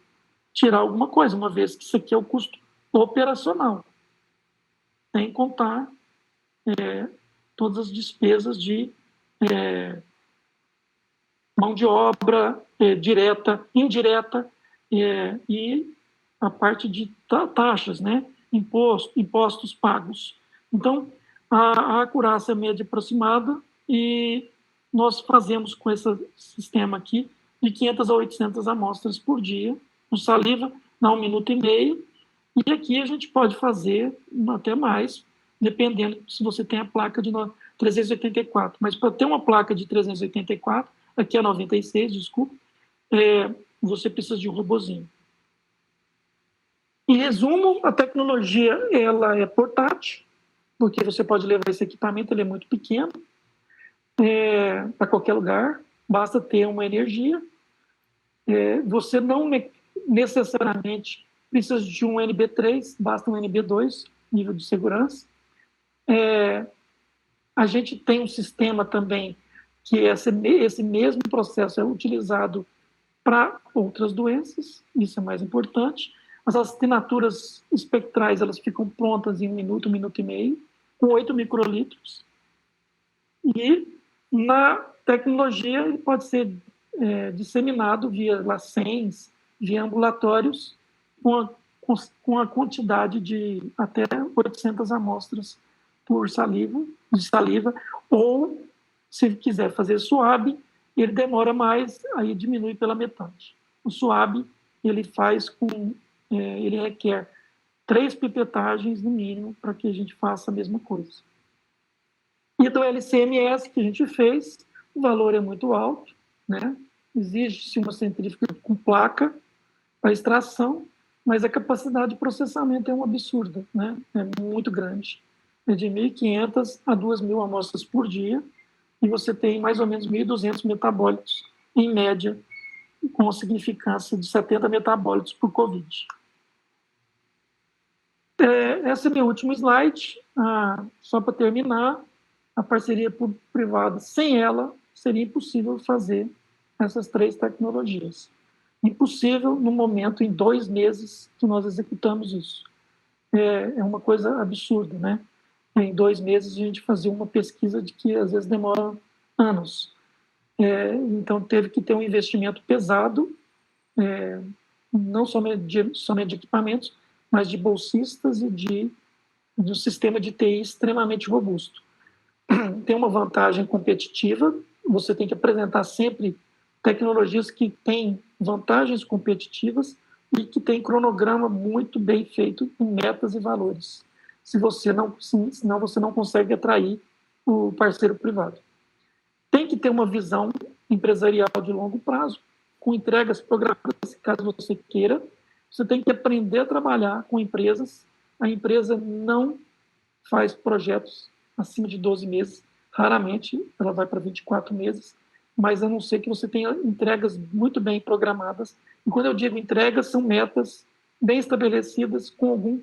tirar alguma coisa, uma vez que isso aqui é o custo operacional, sem contar todas as despesas de mão de obra direta, indireta, e a parte de taxas, né? Impostos pagos. Então, a acurácia média aproximada, e nós fazemos com esse sistema aqui de 500 a 800 amostras por dia, no saliva, dá 1 minuto e meio, e aqui a gente pode fazer até mais, dependendo se você tem a placa de 384. Mas para ter uma placa de 384, aqui é 96, desculpa, você precisa de um robozinho. Em resumo, a tecnologia ela é portátil, porque você pode levar esse equipamento, ele é muito pequeno, para qualquer lugar, basta ter uma energia. Você não necessariamente precisa de um NB3, basta um NB2, nível de segurança. A gente tem um sistema também que esse mesmo processo é utilizado para outras doenças, isso é mais importante. As assinaturas espectrais elas ficam prontas em 1 minuto, 1 minuto e meio, com 8 microlitros. E na tecnologia ele pode ser disseminado via LACENS, via ambulatórios, com a quantidade de até 800 amostras por de saliva, ou se quiser fazer SWAB, ele demora mais, aí diminui pela metade. O SWAB ele ele requer 3 pipetagens no mínimo para que a gente faça a mesma coisa. E do LCMS que a gente fez, o valor é muito alto, né? Exige-se uma centrífuga com placa para extração, mas a capacidade de processamento é um absurdo, né? É muito grande. É de 1.500 a 2.000 amostras por dia, e você tem mais ou menos 1.200 metabólitos, em média, com a significância de 70 metabólitos por Covid. Esse é meu último slide. Só para terminar, a parceria público-privada, sem ela, seria impossível fazer essas 3 tecnologias. Impossível no momento, em 2 meses que nós executamos isso. É uma coisa absurda, né? Em 2 meses a gente fazia uma pesquisa de que às vezes demora anos. Então, teve que ter um investimento pesado, não somente de equipamentos, mas de bolsistas e de um sistema de TI extremamente robusto. Tem uma vantagem competitiva, você tem que apresentar sempre tecnologias que têm vantagens competitivas e que têm cronograma muito bem feito em metas e valores. Senão você não consegue atrair o parceiro privado. Tem que ter uma visão empresarial de longo prazo, com entregas programadas, caso você queira. Você tem que aprender a trabalhar com empresas. A empresa não faz projetos acima de 12 meses, raramente ela vai para 24 meses, mas a não ser que você tenha entregas muito bem programadas. E quando eu digo entregas, são metas bem estabelecidas com algum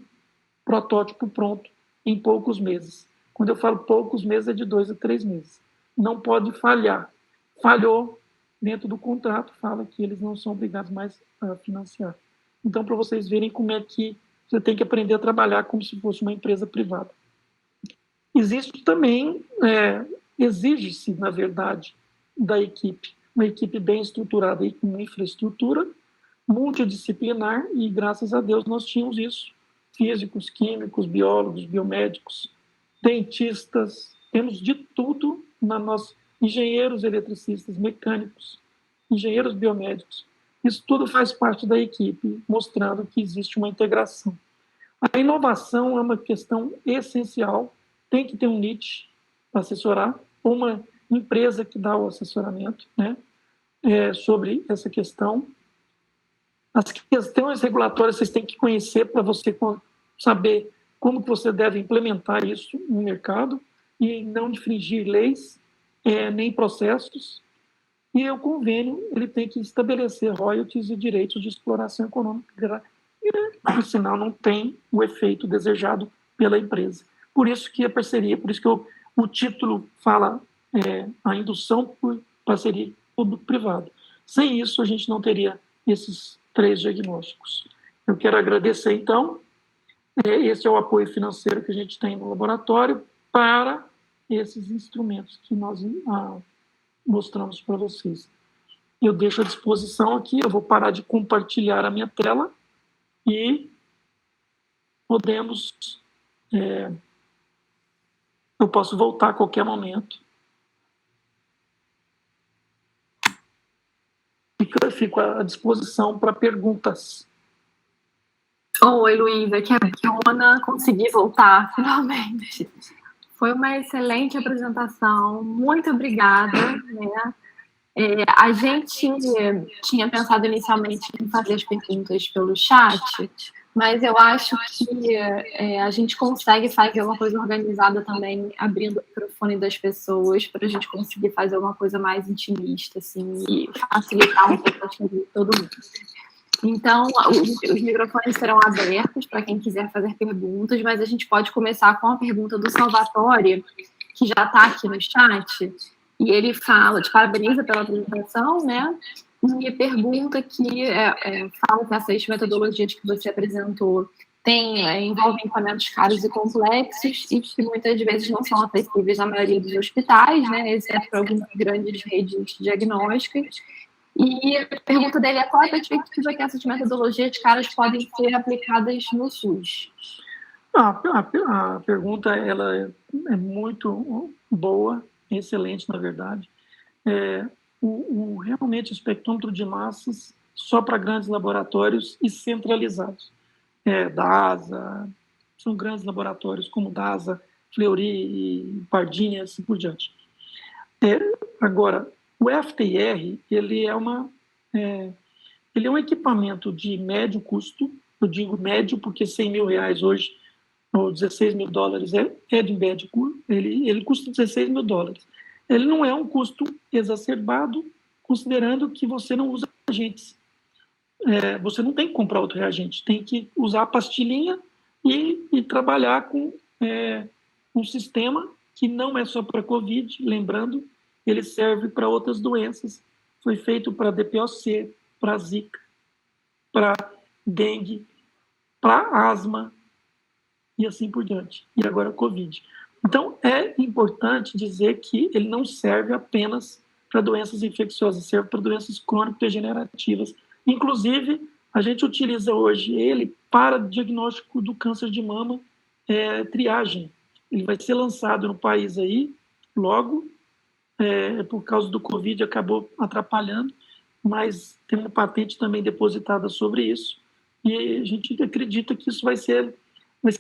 protótipo pronto em poucos meses. Quando eu falo poucos meses, é de 2 a 3 meses. Não pode falhar. Falhou, dentro do contrato, fala que eles não são obrigados mais a financiar. Então, para vocês verem como é que você tem que aprender a trabalhar como se fosse uma empresa privada. Existe também, exige-se, na verdade, da equipe, uma equipe bem estruturada e com infraestrutura, multidisciplinar, e graças a Deus nós tínhamos isso. Físicos, químicos, biólogos, biomédicos, dentistas, temos de tudo na nossa, engenheiros eletricistas, mecânicos, engenheiros biomédicos. Isso tudo faz parte da equipe, mostrando que existe uma integração. A inovação é uma questão essencial, tem que ter um niche para assessorar, uma empresa que dá o assessoramento, né, sobre essa questão. As questões regulatórias vocês têm que conhecer para você saber como que você deve implementar isso no mercado e não infringir leis, nem processos. E o convênio ele tem que estabelecer royalties e direitos de exploração econômica, senão não tem o efeito desejado pela empresa. Por isso que a parceria, por isso que o título fala a indução por parceria público-privado. Sem isso, a gente não teria esses 3 diagnósticos. Eu quero agradecer, então, esse é o apoio financeiro que a gente tem no laboratório para esses instrumentos que nós mostramos para vocês. Eu deixo à disposição aqui, eu vou parar de compartilhar a minha tela e podemos... eu posso voltar a qualquer momento. Fico à disposição para perguntas. Oi, Luísa, que Ana, consegui voltar, finalmente. Foi uma excelente apresentação, muito obrigada, né? A gente tinha pensado inicialmente em fazer as perguntas pelo chat, mas eu acho que a gente consegue fazer uma coisa organizada também, abrindo o microfone das pessoas, para a gente conseguir fazer uma coisa mais intimista, assim, e facilitar um pouco a vida de todo mundo. Então, os microfones serão abertos para quem quiser fazer perguntas, mas a gente pode começar com a pergunta do Salvatore, que já está aqui no chat, e ele fala, te parabeniza pela apresentação, né? E pergunta que fala que essas metodologias que você apresentou envolvem equipamentos caros e complexos e que muitas vezes não são acessíveis na maioria dos hospitais, né? Exceto para algumas grandes redes diagnósticas. E a pergunta dele é qual a perspectiva que essas metodologias caras podem ser aplicadas no SUS? A pergunta ela é muito boa, excelente, na verdade. Realmente o espectrômetro de massas só para grandes laboratórios e centralizados. DASA, são grandes laboratórios como DASA, Fleury, Pardini e assim por diante. Agora, o FTIR, ele é um equipamento de médio custo, eu digo médio porque R$100 mil hoje, ou $16 mil, de médio custo, ele custa $16 mil. Ele não é um custo exacerbado, considerando que você não usa reagentes. Você não tem que comprar outro reagente, tem que usar a pastilhinha e trabalhar com um sistema que não é só para COVID, lembrando, ele serve para outras doenças. Foi feito para DPOC, para Zika, para dengue, para asma e assim por diante. E agora COVID. Então, é importante dizer que ele não serve apenas para doenças infecciosas, serve para doenças crônico-degenerativas. Inclusive, a gente utiliza hoje ele para diagnóstico do câncer de mama, triagem. Ele vai ser lançado no país aí, logo, por causa do Covid, acabou atrapalhando, mas tem uma patente também depositada sobre isso, e a gente acredita que isso vai ser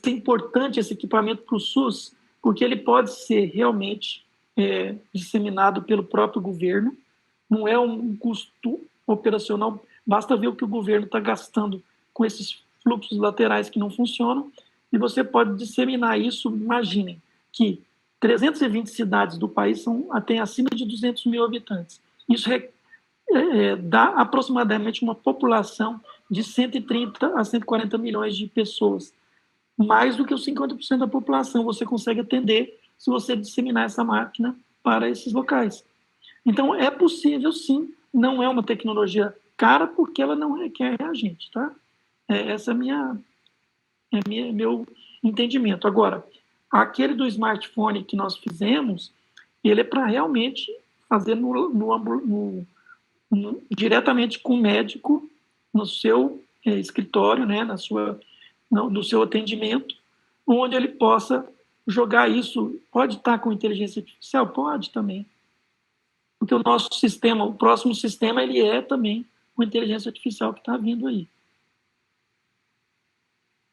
importante, esse equipamento para o SUS, porque ele pode ser realmente disseminado pelo próprio governo, não é um custo operacional, basta ver o que o governo está gastando com esses fluxos laterais que não funcionam, e você pode disseminar isso. Imaginem que 320 cidades do país têm acima de 200 mil habitantes. Isso dá aproximadamente uma população de 130 a 140 milhões de pessoas. Mais do que os 50% da população você consegue atender se você disseminar essa máquina para esses locais. Então, é possível, sim, não é uma tecnologia cara, porque ela não requer reagente, tá? Essa é meu entendimento. Agora, aquele do smartphone que nós fizemos, ele é para realmente fazer diretamente com o médico no seu escritório, né, no seu atendimento, onde ele possa jogar isso. Pode estar com inteligência artificial? Pode também. Porque o nosso sistema, o próximo sistema, ele é também com inteligência artificial que está vindo aí.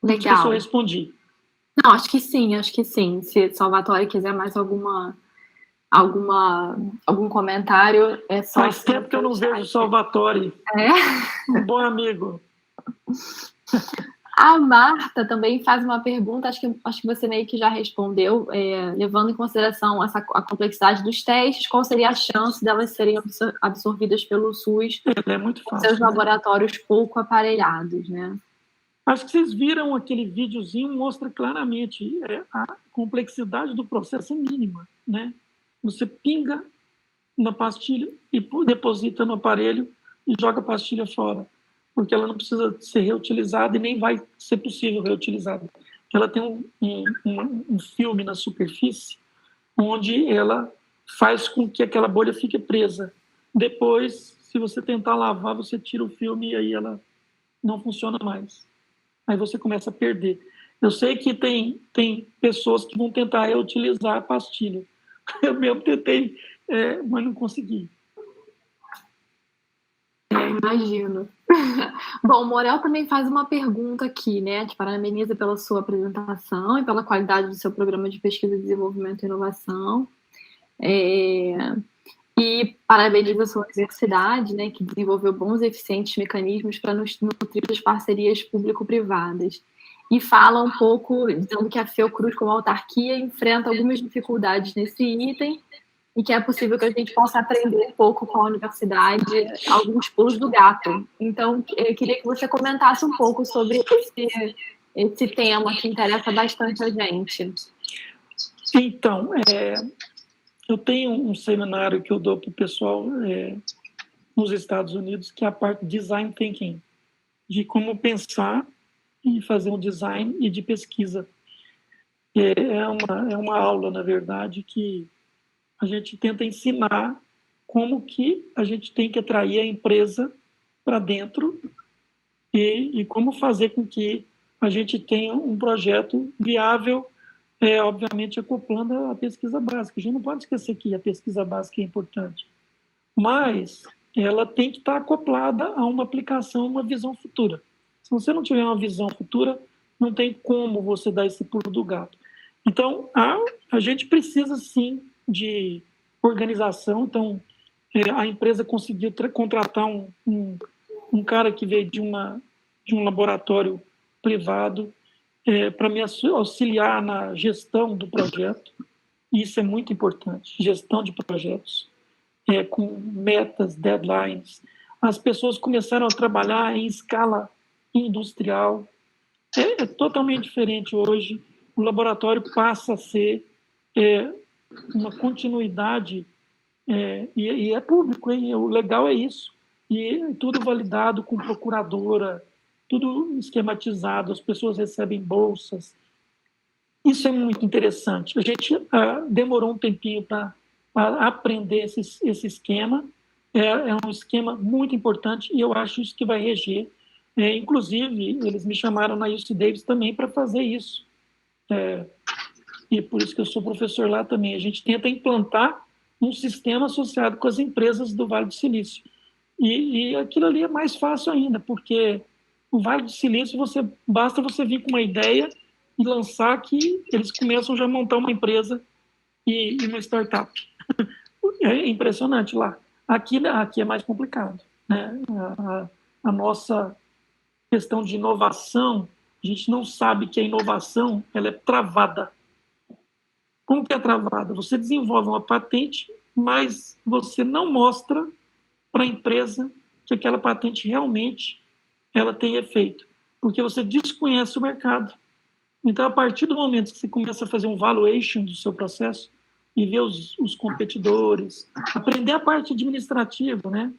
Legal. Não sei se eu respondi. Não, acho que sim. Se Salvatore quiser mais algum comentário, é só... Faz tempo que eu não vejo o Salvatore. Um bom amigo. A Marta também faz uma pergunta, acho que você meio que já respondeu, levando em consideração a complexidade dos testes, qual seria a chance delas serem absorvidas pelo SUS é muito fácil, seus laboratórios pouco aparelhados, né? Acho que vocês viram aquele videozinho, mostra claramente a complexidade do processo é mínima, né? Você pinga na pastilha e deposita no aparelho e joga a pastilha fora, porque ela não precisa ser reutilizada e nem vai ser possível reutilizada. Ela tem um filme na superfície onde ela faz com que aquela bolha fique presa. Depois, se você tentar lavar, você tira o filme e aí ela não funciona mais. Aí você começa a perder. Eu sei que tem pessoas que vão tentar reutilizar a pastilha. Eu mesmo tentei, mas não consegui. Imagino. Bom, o Morel também faz uma pergunta aqui, né? Te parabeniza pela sua apresentação e pela qualidade do seu programa de pesquisa, desenvolvimento e inovação. E parabeniza a sua universidade, né, que desenvolveu bons e eficientes mecanismos para nutrir as parcerias público-privadas. E fala um pouco, dizendo que a Fiocruz, como autarquia, enfrenta algumas dificuldades nesse item e que é possível que a gente possa aprender um pouco com a universidade alguns pulos do gato. Então, eu queria que você comentasse um pouco sobre esse tema que interessa bastante a gente. Então, eu tenho um seminário que eu dou para o pessoal nos Estados Unidos, que é a parte de design thinking, de como pensar e fazer um design e de pesquisa. É uma aula, na verdade, que a gente tenta ensinar como que a gente tem que atrair a empresa para dentro e como fazer com que a gente tenha um projeto viável, obviamente acoplando a pesquisa básica. A gente não pode esquecer que a pesquisa básica é importante, mas ela tem que estar acoplada a uma aplicação, uma visão futura. Se você não tiver uma visão futura, não tem como você dar esse pulo do gato. Então, a gente precisa, sim, de organização. Então, a empresa conseguiu contratar um cara que veio de um laboratório privado para me auxiliar na gestão do projeto. Isso é muito importante, gestão de projetos, com metas, deadlines. As pessoas começaram a trabalhar em escala industrial. É totalmente diferente hoje. O laboratório passa a ser uma continuidade, e é público, hein? O legal é isso. E tudo validado com procuradora, tudo esquematizado, as pessoas recebem bolsas. Isso é muito interessante. A gente demorou um tempinho para para aprender esse esquema. É um esquema muito importante e eu acho isso que vai reger. Inclusive, eles me chamaram na UC Davis também para fazer isso. E por isso que eu sou professor lá também. A gente tenta implantar um sistema associado com as empresas do Vale do Silício. E aquilo ali é mais fácil ainda, porque o Vale do Silício, basta você vir com uma ideia e lançar que eles começam já a montar uma empresa e uma startup. É impressionante lá. Aqui é mais complicado, né? A nossa questão de inovação, a gente não sabe que a inovação ela é travada. Como que é travada? Você desenvolve uma patente, mas você não mostra para a empresa que aquela patente realmente ela tem efeito, porque você desconhece o mercado. Então, a partir do momento que você começa a fazer um valuation do seu processo e ver os competidores, aprender a parte administrativa, né?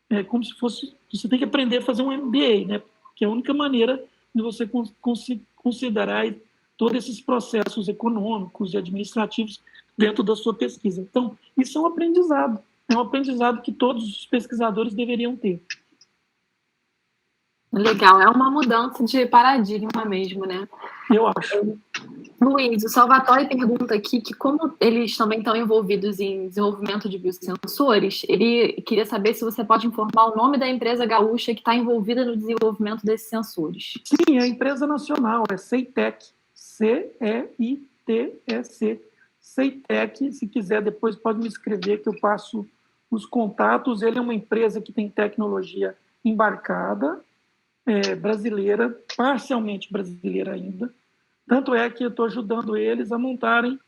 É como se fosse... Você tem que aprender a fazer um MBA, né? Que é a única maneira de você considerar todos esses processos econômicos e administrativos dentro da sua pesquisa. Então, isso é um aprendizado que todos os pesquisadores deveriam ter. Legal, é uma mudança de paradigma mesmo, né? Eu acho. Luiz, o Salvatore pergunta aqui que como eles também estão envolvidos em desenvolvimento de biosensores, ele queria saber se você pode informar o nome da empresa gaúcha que está envolvida no desenvolvimento desses sensores. Sim, é a empresa nacional, é CEITEC, CEITEC. CEITEC, se quiser depois pode me escrever que eu passo os contatos. Ele é uma empresa que tem tecnologia embarcada, brasileira, parcialmente brasileira ainda. Tanto é que eu estou ajudando eles a montarem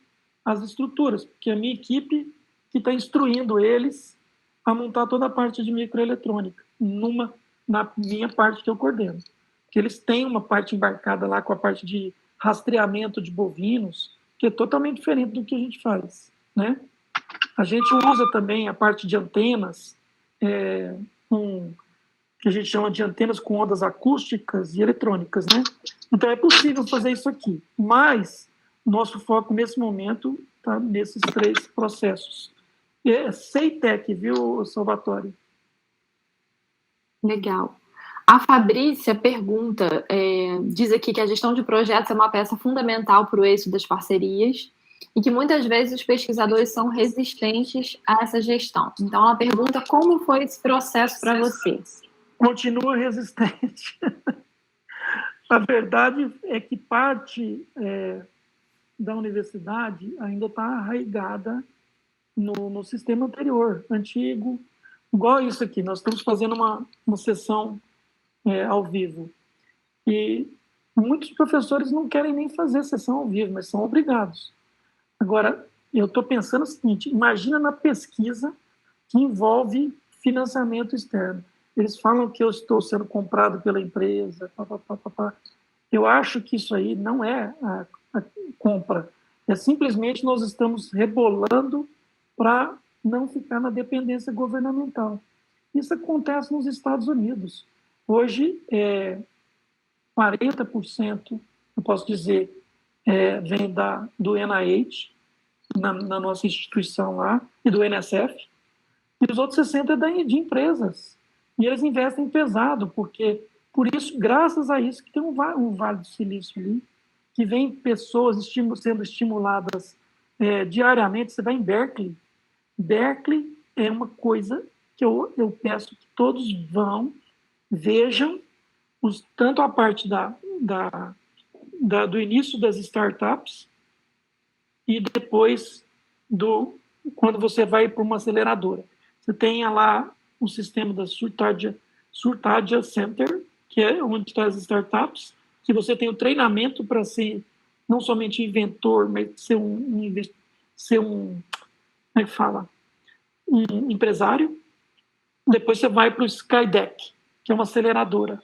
as estruturas, porque a minha equipe que está instruindo eles a montar toda a parte de microeletrônica, na minha parte que eu coordeno. Porque eles têm uma parte embarcada lá com a parte de rastreamento de bovinos, que é totalmente diferente do que a gente faz, né? A gente usa também a parte de antenas, que a gente chama de antenas com ondas acústicas e eletrônicas, né? Então é possível fazer isso aqui, mas nosso foco nesse momento está nesses 3 processos. É CEITEC, viu, Salvatore? Legal. A Fabrícia pergunta, diz aqui que a gestão de projetos é uma peça fundamental para o êxito das parcerias e que muitas vezes os pesquisadores são resistentes a essa gestão. Então, ela pergunta como foi esse processo para você. Continua resistente. A verdade é que parte da universidade ainda está arraigada no sistema anterior, antigo, igual isso aqui. Nós estamos fazendo uma sessão ao vivo. E muitos professores não querem nem fazer sessão ao vivo, mas são obrigados. Agora, eu estou pensando o seguinte, imagina na pesquisa que envolve financiamento externo. Eles falam que eu estou sendo comprado pela empresa, Eu acho que isso aí não é a compra, é simplesmente nós estamos rebolando para não ficar na dependência governamental. Isso acontece nos Estados Unidos. Hoje, 40%, eu posso dizer, vem do NIH, na nossa instituição lá, e do NSF, e os outros 60% é de empresas. E eles investem pesado, porque, por isso, graças a isso, que tem um Vale do Silício ali, que vem pessoas sendo estimuladas diariamente. Você vai em Berkeley. Berkeley é uma coisa que eu peço que todos vejam, tanto a parte do início das startups e depois quando você vai para uma aceleradora. Você tem lá o sistema da Surtadia Center, que é onde estão as startups, que você tem o treinamento para ser não somente inventor, mas ser um como é que fala? Um empresário. Depois você vai para o Skydeck, que é uma aceleradora.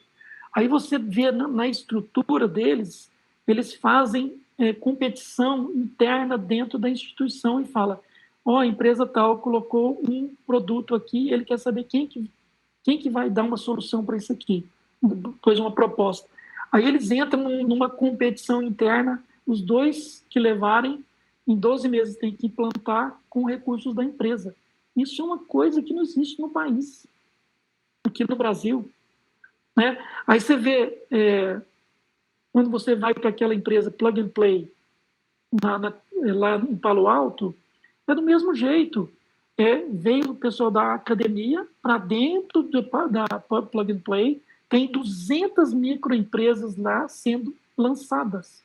Aí você vê na estrutura deles, eles fazem competição interna dentro da instituição e fala, a empresa tal colocou um produto aqui, ele quer saber quem que vai dar uma solução para isso aqui, depois uma proposta. Aí eles entram numa competição interna, os 2 que levarem, em 12 meses tem que implantar com recursos da empresa. Isso é uma coisa que não existe no país, aqui no Brasil, né? Aí você vê, quando você vai para aquela empresa Plug and Play, lá em Palo Alto, é do mesmo jeito. Veio o pessoal da academia para dentro da Plug and Play, tem 200 microempresas lá sendo lançadas,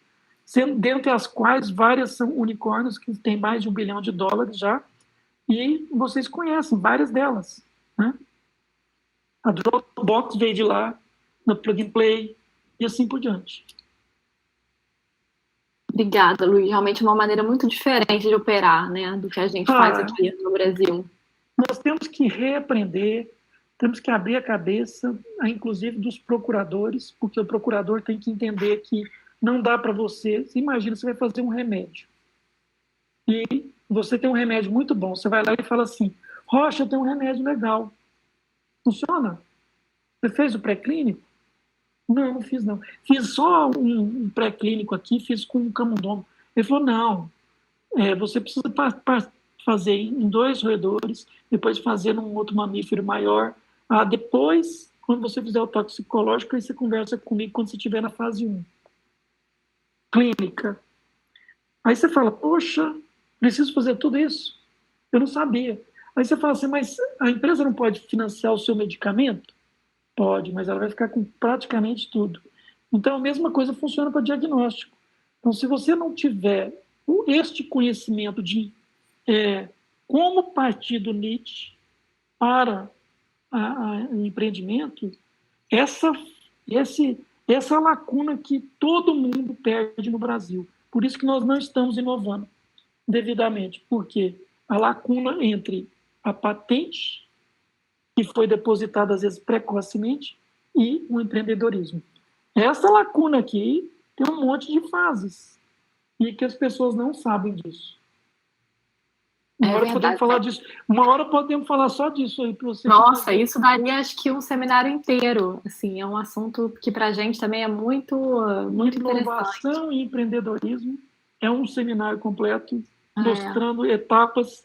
dentre as quais várias são unicórnios que têm mais de $1 bilhão já, e vocês conhecem várias delas, né? A Dropbox veio de lá, na Plug and Play, e assim por diante. Obrigada, Luiz. Realmente é uma maneira muito diferente de operar, né, do que a gente faz aqui no Brasil. Nós temos que reaprender, temos que abrir a cabeça, inclusive dos procuradores, porque o procurador tem que entender que não dá para você imagina, você vai fazer um remédio, e você tem um remédio muito bom, você vai lá e fala assim, Rocha, eu tenho um remédio legal. Funciona? Você fez o pré-clínico? Não, não fiz não. Fiz só um pré-clínico aqui, fiz com um camundongo. Ele falou, não, você precisa fazer em 2 roedores, depois fazer num outro mamífero maior. Depois, quando você fizer o toxicológico, aí você conversa comigo quando você estiver na fase 1. Clínica. Aí você fala, poxa, preciso fazer tudo isso? Eu não sabia. Aí você fala assim, mas a empresa não pode financiar o seu medicamento? Pode, mas ela vai ficar com praticamente tudo. Então, a mesma coisa funciona para diagnóstico. Então, se você não tiver este conhecimento de como partir do niche para o empreendimento, essa lacuna que todo mundo perde no Brasil. Por isso que nós não estamos inovando devidamente, porque a lacuna entre a patente, que foi depositada, às vezes, precocemente, e o empreendedorismo. Essa lacuna aqui tem um monte de fases, e que as pessoas não sabem disso. Uma hora podemos falar disso. Uma hora podemos falar só disso aí para você. Nossa, isso daria, acho que, um seminário inteiro. Assim, é um assunto que, para a gente, também é muito interessante. Inovação e empreendedorismo é um seminário completo, mostrando etapas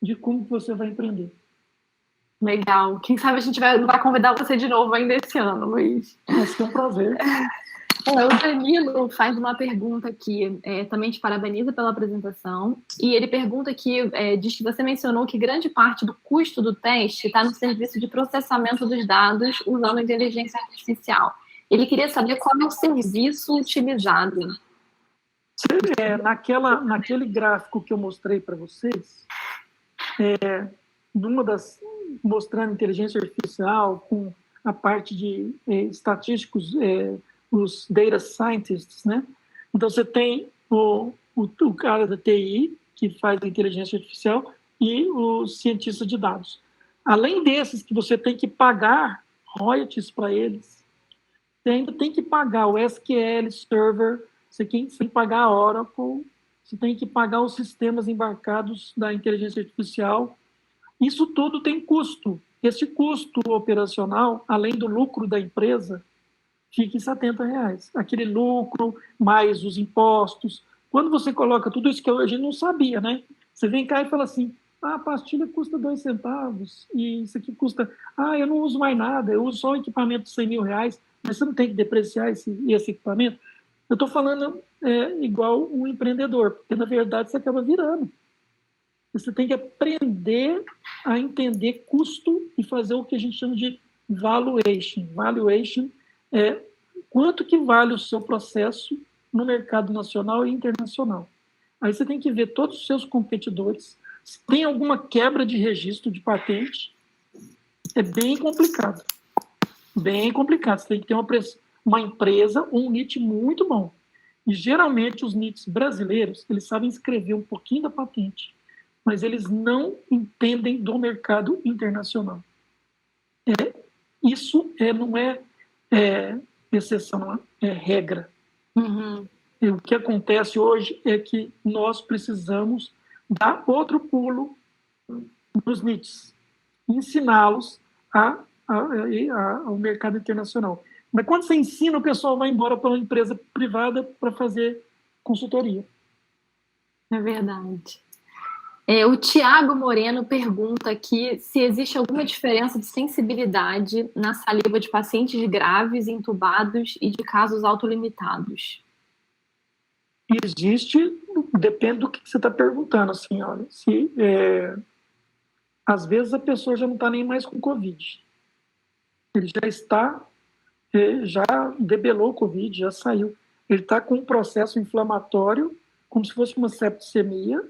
de como você vai empreender. Legal. Quem sabe a gente vai convidar você de novo ainda esse ano, Luiz. Vai ser um prazer. O Danilo faz uma pergunta aqui, também te parabeniza pela apresentação, e ele pergunta aqui, diz que você mencionou que grande parte do custo do teste está no serviço de processamento dos dados usando inteligência artificial. Ele queria saber qual é o serviço utilizado. Naquele gráfico que eu mostrei para vocês, mostrando inteligência artificial com a parte de estatísticos, os data scientists, né? Então, você tem o cara da TI, que faz a inteligência artificial, e o cientista de dados. Além desses, que você tem que pagar royalties para eles, você ainda tem que pagar o SQL Server, você tem que pagar a Oracle, você tem que pagar os sistemas embarcados da inteligência artificial. Isso tudo tem custo. Esse custo operacional, além do lucro da empresa, fica em R$70. Aquele lucro, mais os impostos. Quando você coloca tudo isso que a gente não sabia, né? Você vem cá e fala assim, a pastilha custa 2 centavos, e isso aqui custa... eu não uso mais nada, eu uso só um equipamento de R$100 mil, mas você não tem que depreciar esse equipamento? Eu estou falando igual um empreendedor, porque, na verdade, você acaba virando. Você tem que aprender a entender custo e fazer o que a gente chama de valuation. Valuation é quanto que vale o seu processo no mercado nacional e internacional. Aí você tem que ver todos os seus competidores. Se tem alguma quebra de registro de patente, é bem complicado. Bem complicado. Você tem que ter uma empresa, um nicho muito bom. E, geralmente, os nichos brasileiros, eles sabem escrever um pouquinho da patente, mas eles não entendem do mercado internacional. Isso não é exceção, é regra. Uhum. E o que acontece hoje é que nós precisamos dar outro pulo nos nichos, ensiná-los ao mercado internacional. Mas quando você ensina, o pessoal vai embora para uma empresa privada para fazer consultoria. É verdade. O Tiago Moreno pergunta aqui se existe alguma diferença de sensibilidade na saliva de pacientes graves, intubados e de casos autolimitados. Existe, depende do que você está perguntando, assim, olha, às vezes a pessoa já não está nem mais com Covid. Ele já está, já debelou o Covid, já saiu. Ele está com um processo inflamatório, como se fosse uma septicemia,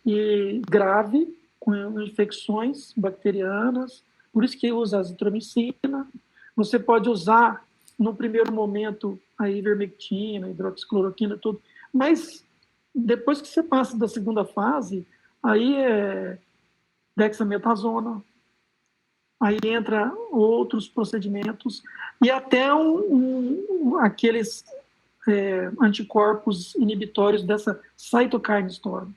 e grave, com infecções bacterianas, por isso que usa azitromicina. Você pode usar, no primeiro momento, a ivermectina, hidroxicloroquina, tudo, mas depois que você passa da segunda fase, aí é dexametasona, aí entra outros procedimentos, e até aqueles anticorpos inibitórios dessa cytokine storm.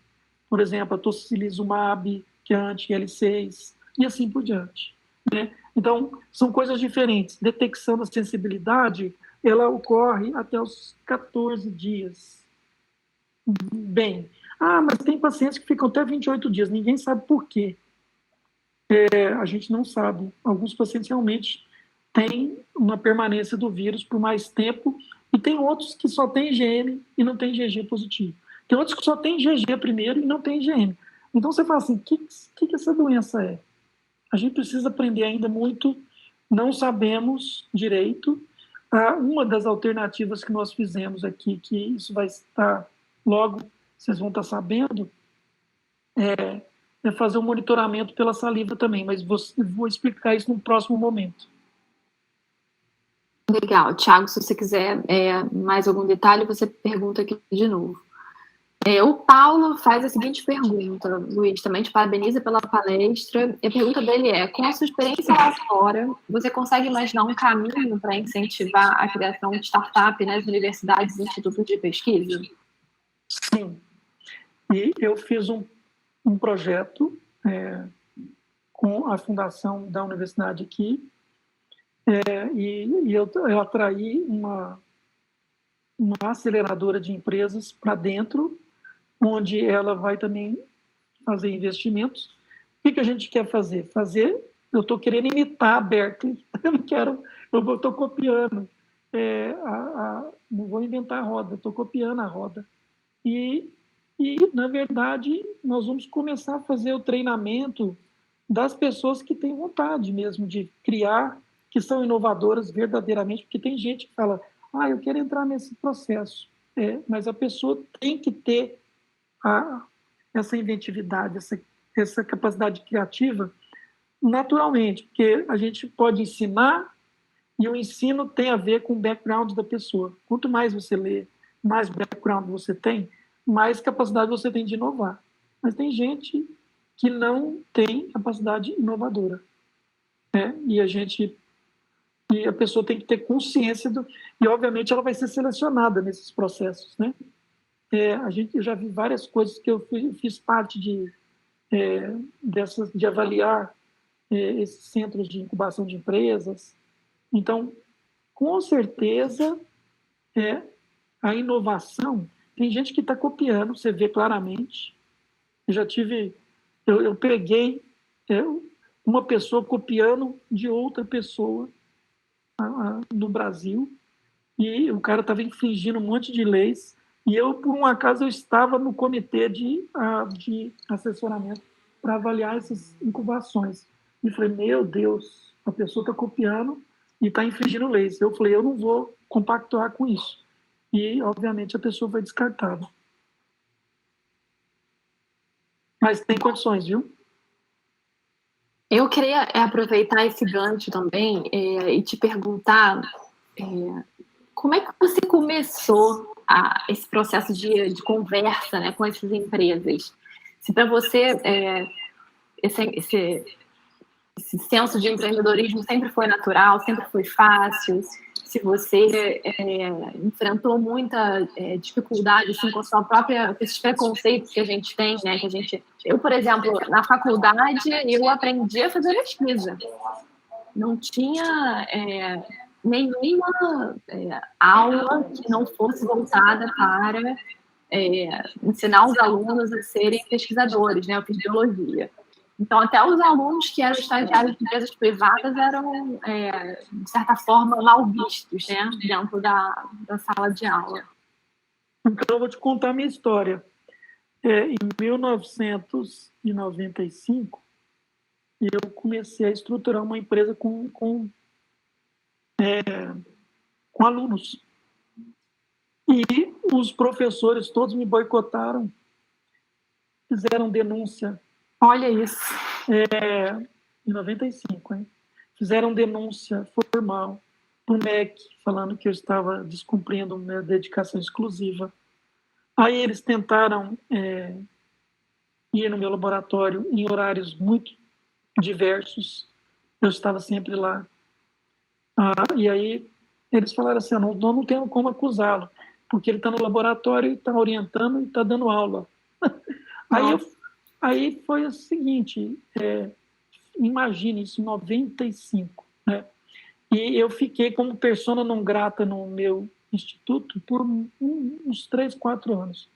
Por exemplo, a tocilizumab, que é anti-L6, e assim por diante. Né? Então, são coisas diferentes. Detecção da sensibilidade, ela ocorre até os 14 dias. Bem, mas tem pacientes que ficam até 28 dias, ninguém sabe por quê. A gente não sabe. Alguns pacientes realmente têm uma permanência do vírus por mais tempo, e tem outros que só têm IgM e não tem IgG positivo. Tem outros que só têm IgG primeiro e não tem IgM. Então você fala assim, o que essa doença é? A gente precisa aprender ainda muito, não sabemos direito. Uma das alternativas que nós fizemos aqui, que isso vai estar logo, vocês vão estar sabendo, é fazer um monitoramento pela saliva também, mas vou explicar isso no próximo momento. Legal. Thiago, se você quiser mais algum detalhe, você pergunta aqui de novo. O Paulo faz a seguinte pergunta, Luiz, também te parabeniza pela palestra. A pergunta dele é, com a sua experiência lá fora, você consegue imaginar um caminho para incentivar a criação de startup nas universidades e institutos de pesquisa? Sim. E eu fiz um projeto com a fundação da universidade aqui, e eu atraí uma aceleradora de empresas para dentro, onde ela vai também fazer investimentos. O que a gente quer fazer? Eu estou querendo imitar a Berkeley, eu estou copiando, não vou inventar a roda, estou copiando a roda. E, na verdade, nós vamos começar a fazer o treinamento das pessoas que têm vontade mesmo de criar, que são inovadoras verdadeiramente, porque tem gente que fala, eu quero entrar nesse processo, mas a pessoa tem que ter essa inventividade, essa capacidade criativa naturalmente, porque a gente pode ensinar, e o ensino tem a ver com o background da pessoa. Quanto mais você lê, mais background você tem, mais capacidade você tem de inovar. Mas tem gente que não tem capacidade inovadora. E a pessoa tem que ter consciência e, obviamente, ela vai ser selecionada nesses processos, né? Eu já vi várias coisas que eu fiz parte de avaliar esses centros de incubação de empresas. Então, com certeza, a inovação, tem gente que está copiando, você vê claramente. Eu peguei uma pessoa copiando de outra pessoa no Brasil, e o cara estava infringindo um monte de leis, e eu, por um acaso, eu estava no comitê de assessoramento para avaliar essas incubações. E falei, meu Deus, a pessoa está copiando e está infringindo leis. Eu falei, eu não vou compactuar com isso. E, obviamente, a pessoa foi descartada. Mas tem condições, viu? Eu queria aproveitar esse gancho também e te perguntar como é que você começou esse processo de conversa, né, com essas empresas? Se para você esse senso de empreendedorismo sempre foi natural, sempre foi fácil, se você enfrentou muita dificuldade assim, com esses preconceitos que a gente tem, né? Eu, por exemplo, na faculdade, eu aprendi a fazer pesquisa. Não tinha nenhuma aula que não fosse voltada para ensinar os alunos a serem pesquisadores, né? Eu fiz biologia. Então, até os alunos que eram estagiários de empresas privadas eram, de certa forma, mal vistos, né? Dentro da sala de aula. Então, eu vou te contar a minha história. Em 1995, eu comecei a estruturar uma empresa com alunos. E os professores todos me boicotaram, fizeram denúncia. Olha isso. Em 95, hein? Fizeram denúncia formal para o MEC, falando que eu estava descumprindo minha dedicação exclusiva. Aí eles tentaram ir no meu laboratório em horários muito diversos. Eu estava sempre lá. E aí eles falaram assim, não tenho como acusá-lo, porque ele está no laboratório e está orientando e está dando aula. Aí foi o seguinte, imagine isso em 95, né? E eu fiquei como persona não grata no meu instituto por uns 3, 4 anos.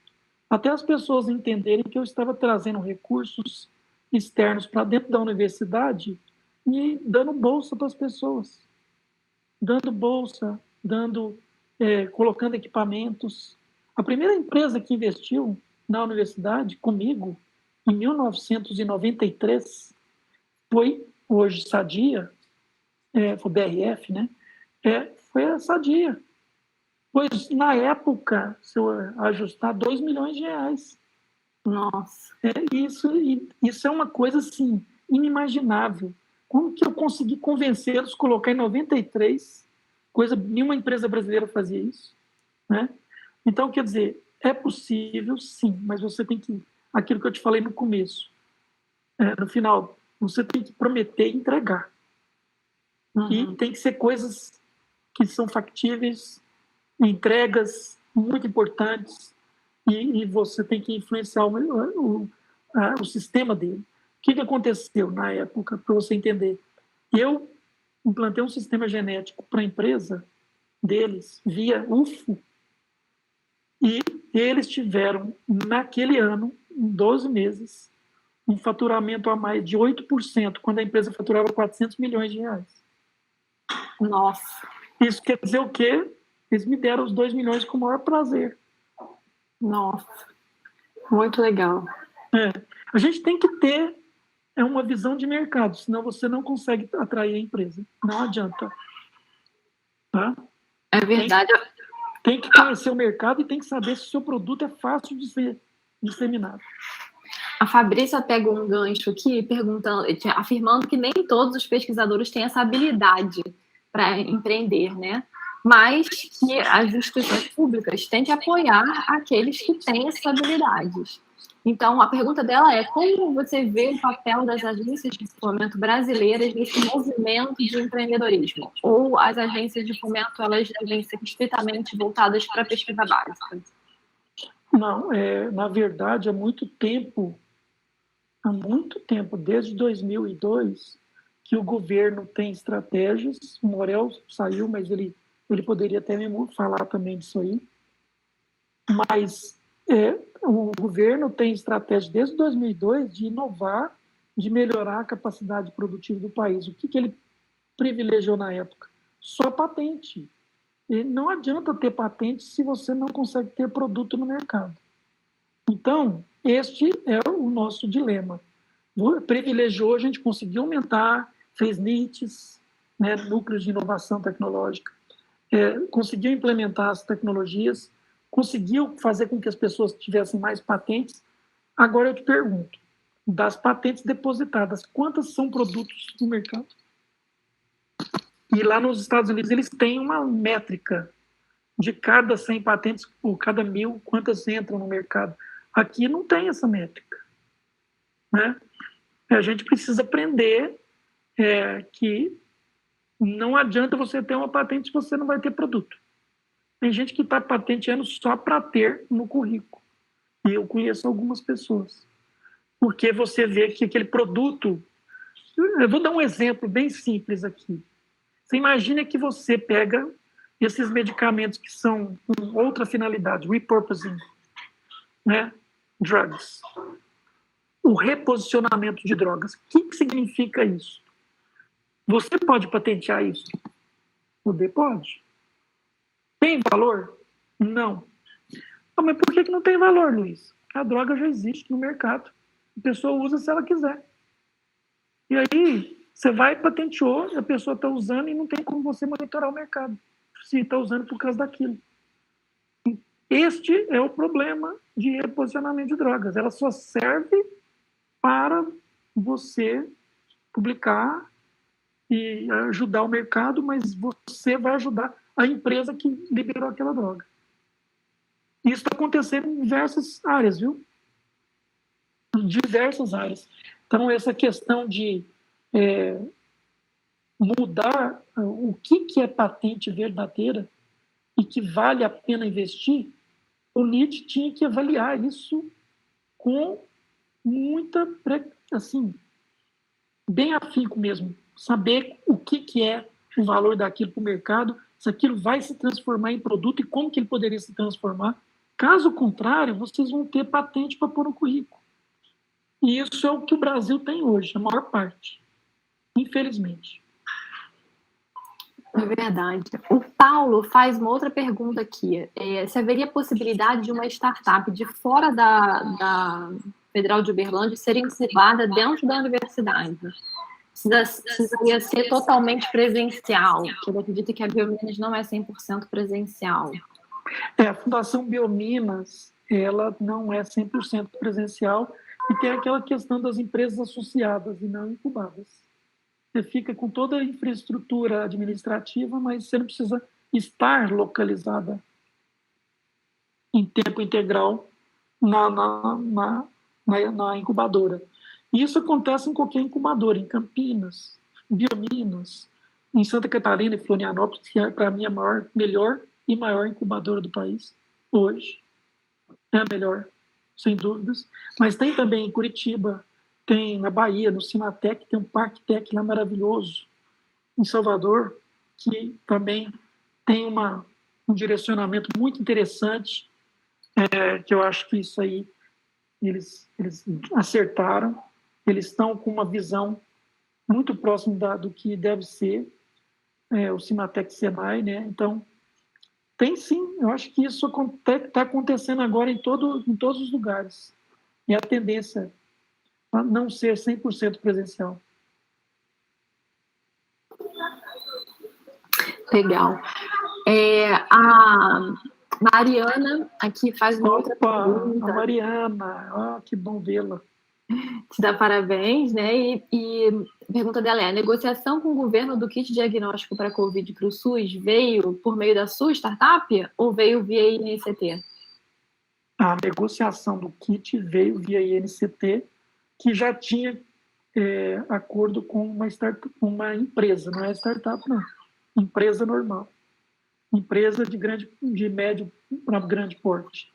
Até as pessoas entenderem que eu estava trazendo recursos externos para dentro da universidade e dando bolsa para as pessoas. Dando bolsa, colocando equipamentos. A primeira empresa que investiu na universidade comigo, em 1993, foi hoje Sadia, foi BRF, né? Foi a Sadia. Pois, na época, se eu ajustar, R$2 milhões. Nossa. Isso é uma coisa, assim, inimaginável. Como que eu consegui convencê-los a colocar em 93, nenhuma empresa brasileira fazia isso, né? Então, quer dizer, é possível, sim, mas você tem que, aquilo que eu te falei no começo, no final, você tem que prometer e entregar. E tem que ser coisas que são factíveis, entregas muito importantes, e você tem que influenciar o sistema dele. O que aconteceu na época, para você entender? Eu implantei um sistema genético para a empresa deles, via UFO, e eles tiveram, naquele ano, em 12 meses, um faturamento a mais de 8%, quando a empresa faturava R$400 milhões. Nossa. Isso quer dizer o quê? Eles me deram os 2 milhões com o maior prazer. Nossa, muito legal. A gente tem que ter uma visão de mercado, senão você não consegue atrair a empresa. Não adianta. Tá? É verdade. Tem que conhecer o mercado e tem que saber se o seu produto é fácil de ser disseminado. A Fabrícia pega um gancho aqui, afirmando que nem todos os pesquisadores têm essa habilidade para empreender, né? Mas que as instituições públicas têm que apoiar aqueles que têm essas habilidades. Então, a pergunta dela é: como você vê o papel das agências de fomento brasileiras nesse movimento de empreendedorismo? Ou as agências de fomento, elas devem ser estritamente voltadas para a pesquisa básica? Não, na verdade, há muito tempo, desde 2002, que o governo tem estratégias. O Morel saiu, mas ele poderia até me falar também disso aí. Mas o governo tem estratégia desde 2002 de inovar, de melhorar a capacidade produtiva do país. O que ele privilegiou na época? Só patente. E não adianta ter patente se você não consegue ter produto no mercado. Então, este é o nosso dilema. Privilegiou, a gente conseguiu aumentar, fez NITs, né, núcleos de inovação tecnológica, conseguiu implementar as tecnologias, conseguiu fazer com que as pessoas tivessem mais patentes. Agora eu te pergunto, das patentes depositadas, quantas são produtos no mercado? E lá nos Estados Unidos eles têm uma métrica de cada 100 patentes, por cada 1.000, quantas entram no mercado. Aqui não tem essa métrica, né? A gente precisa aprender que não adianta você ter uma patente se você não vai ter produto. Tem gente que está patenteando só para ter no currículo. E eu conheço algumas pessoas. Porque você vê que aquele produto... Eu vou dar um exemplo bem simples aqui. Você imagina que você pega esses medicamentos que são com outra finalidade, repurposing. né? Drugs. O reposicionamento de drogas. O que significa isso? Você pode patentear isso? Poder pode. Tem valor? Não. Mas por que não tem valor, Luiz? A droga já existe no mercado. A pessoa usa se ela quiser. E aí, você vai, patenteou, a pessoa está usando e não tem como você monitorar o mercado. Se está usando por causa daquilo. Este é o problema de reposicionamento de drogas. Ela só serve para você publicar e ajudar o mercado, mas você vai ajudar a empresa que liberou aquela droga. Isso está acontecendo em diversas áreas, viu? Em diversas áreas. Então, essa questão de mudar o que é patente verdadeira e que vale a pena investir, o NIT tinha que avaliar isso com muita, assim, bem afinco mesmo. Saber o que é o valor daquilo para o mercado, se aquilo vai se transformar em produto e como que ele poderia se transformar. Caso contrário, vocês vão ter patente para pôr no currículo. E isso é o que o Brasil tem hoje, a maior parte. Infelizmente. É verdade. O Paulo faz uma outra pergunta aqui. Se haveria possibilidade de uma startup de fora da Federal de Uberlândia ser incubada dentro da universidade? Precisaria ser totalmente presencial, porque ele acredita que a Biominas não é 100% presencial. A Fundação Biominas, ela não é 100% presencial e tem aquela questão das empresas associadas e não incubadas. Você fica com toda a infraestrutura administrativa, mas você não precisa estar localizada em tempo integral na incubadora. Isso acontece em qualquer incubadora, em Campinas, Biominas, em Santa Catarina e Florianópolis, que é, para mim, a melhor e maior incubadora do país, hoje. É a melhor, sem dúvidas. Mas tem também em Curitiba, tem na Bahia, no Cinatec, tem um Parque Tec lá maravilhoso, em Salvador, que também tem um direcionamento muito interessante, que eu acho que isso aí eles acertaram, eles estão com uma visão muito próxima do que deve ser o Cinatec Senai, né? Então, tem sim, eu acho que isso está acontecendo agora em todos os lugares. E a tendência a não ser 100% presencial. Legal. A Mariana aqui faz uma outra pergunta. A Mariana, que bom vê-la. Te dá parabéns, né? E a pergunta dela é: a negociação com o governo do kit diagnóstico para Covid para o SUS veio por meio da sua startup ou veio via INCT? A negociação do kit veio via INCT, que já tinha acordo com uma empresa, não é startup, não. Empresa normal. Empresa de médio para grande porte.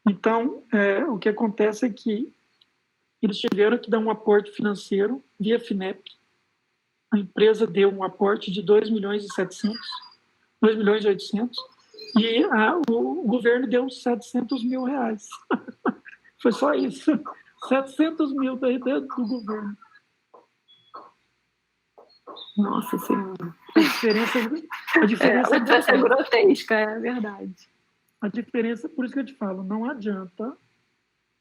Então, o que acontece é que eles tiveram que dar um aporte financeiro via FINEP. A empresa deu um aporte de 2.800.000 e o governo deu 700 mil reais. Foi só isso. 700 mil do governo. Nossa Senhora. A diferença é grotesca, é verdade. A diferença, por isso que eu te falo, não adianta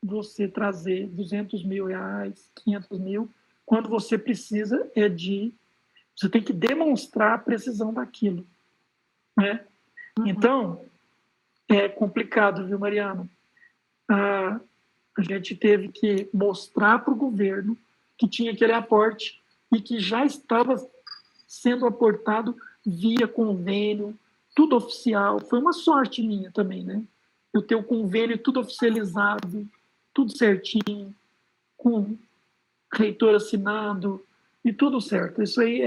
você trazer 200 mil reais, 500 mil, quando você precisa você tem que demonstrar a precisão daquilo, né? Uhum. Então, é complicado, viu, Mariana? A gente teve que mostrar para o governo que tinha aquele aporte e que já estava sendo aportado via convênio, tudo oficial. Foi uma sorte minha também, né? Eu ter o convênio tudo oficializado, tudo certinho, com reitor assinado e tudo certo. Isso aí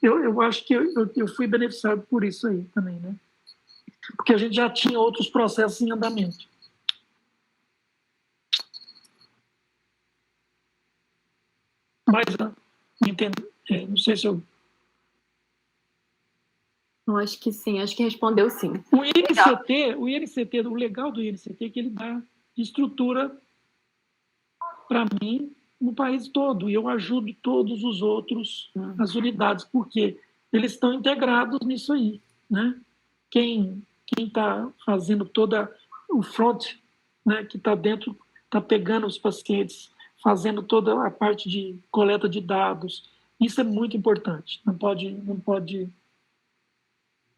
eu acho que eu fui beneficiado por isso aí também, né? Porque a gente já tinha outros processos em andamento. Mas, não sei se eu... Eu acho que sim, acho que respondeu sim. O INCT, o legal do INCT é que ele dá estrutura para mim no país todo, e eu ajudo todos os outros, as unidades, porque eles estão integrados nisso aí, né? Quem está fazendo toda o front, né, que está dentro, está pegando os pacientes, fazendo toda a parte de coleta de dados, isso é muito importante. Não pode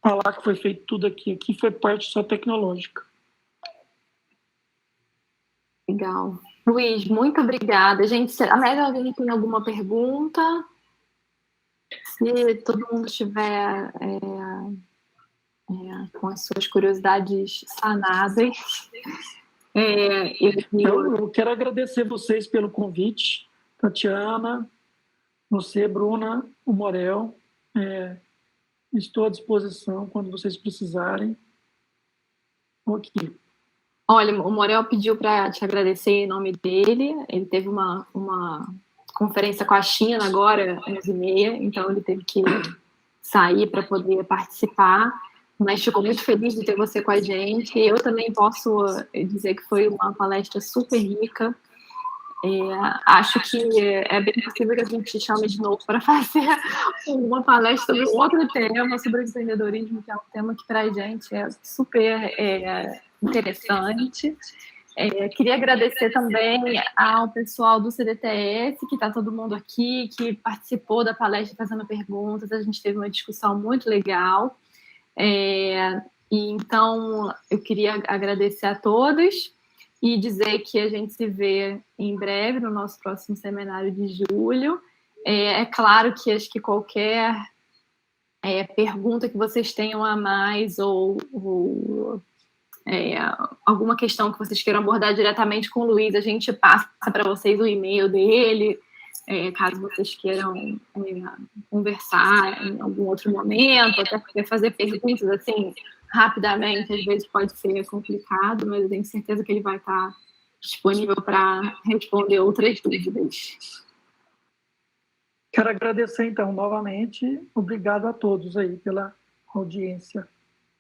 falar que foi feito tudo aqui. Aqui foi parte só tecnológica. Legal. Luiz, muito obrigada. Gente, a Amélia, alguém tem alguma pergunta? Se todo mundo estiver com as suas curiosidades sanadas, eu quero agradecer vocês pelo convite, Tatiana, você, Bruna, o Morel. Estou à disposição quando vocês precisarem. Ok. Olha, o Morel pediu para te agradecer em nome dele. Ele teve uma conferência com a China agora, 11h30, então ele teve que sair para poder participar. Mas ficou muito feliz de ter você com a gente. Eu também posso dizer que foi uma palestra super rica. Acho que é bem possível que a gente chame de novo para fazer uma palestra sobre outro tema, sobre o empreendedorismo, que é um tema que para a gente é super interessante. Queria agradecer também ao pessoal do CDTS, que está todo mundo aqui, que participou da palestra fazendo perguntas. A gente teve uma discussão muito legal. Então, eu queria agradecer a todos e dizer que a gente se vê em breve no nosso próximo seminário de julho. É claro que acho que qualquer pergunta que vocês tenham a mais ou alguma questão que vocês queiram abordar diretamente com o Luiz, a gente passa para vocês o e-mail dele, caso vocês queiram conversar em algum outro momento, até porque fazer perguntas assim rapidamente às vezes pode ser complicado, mas eu tenho certeza que ele vai estar disponível para responder outras dúvidas. Quero agradecer, então, novamente. Obrigado a todos aí pela audiência.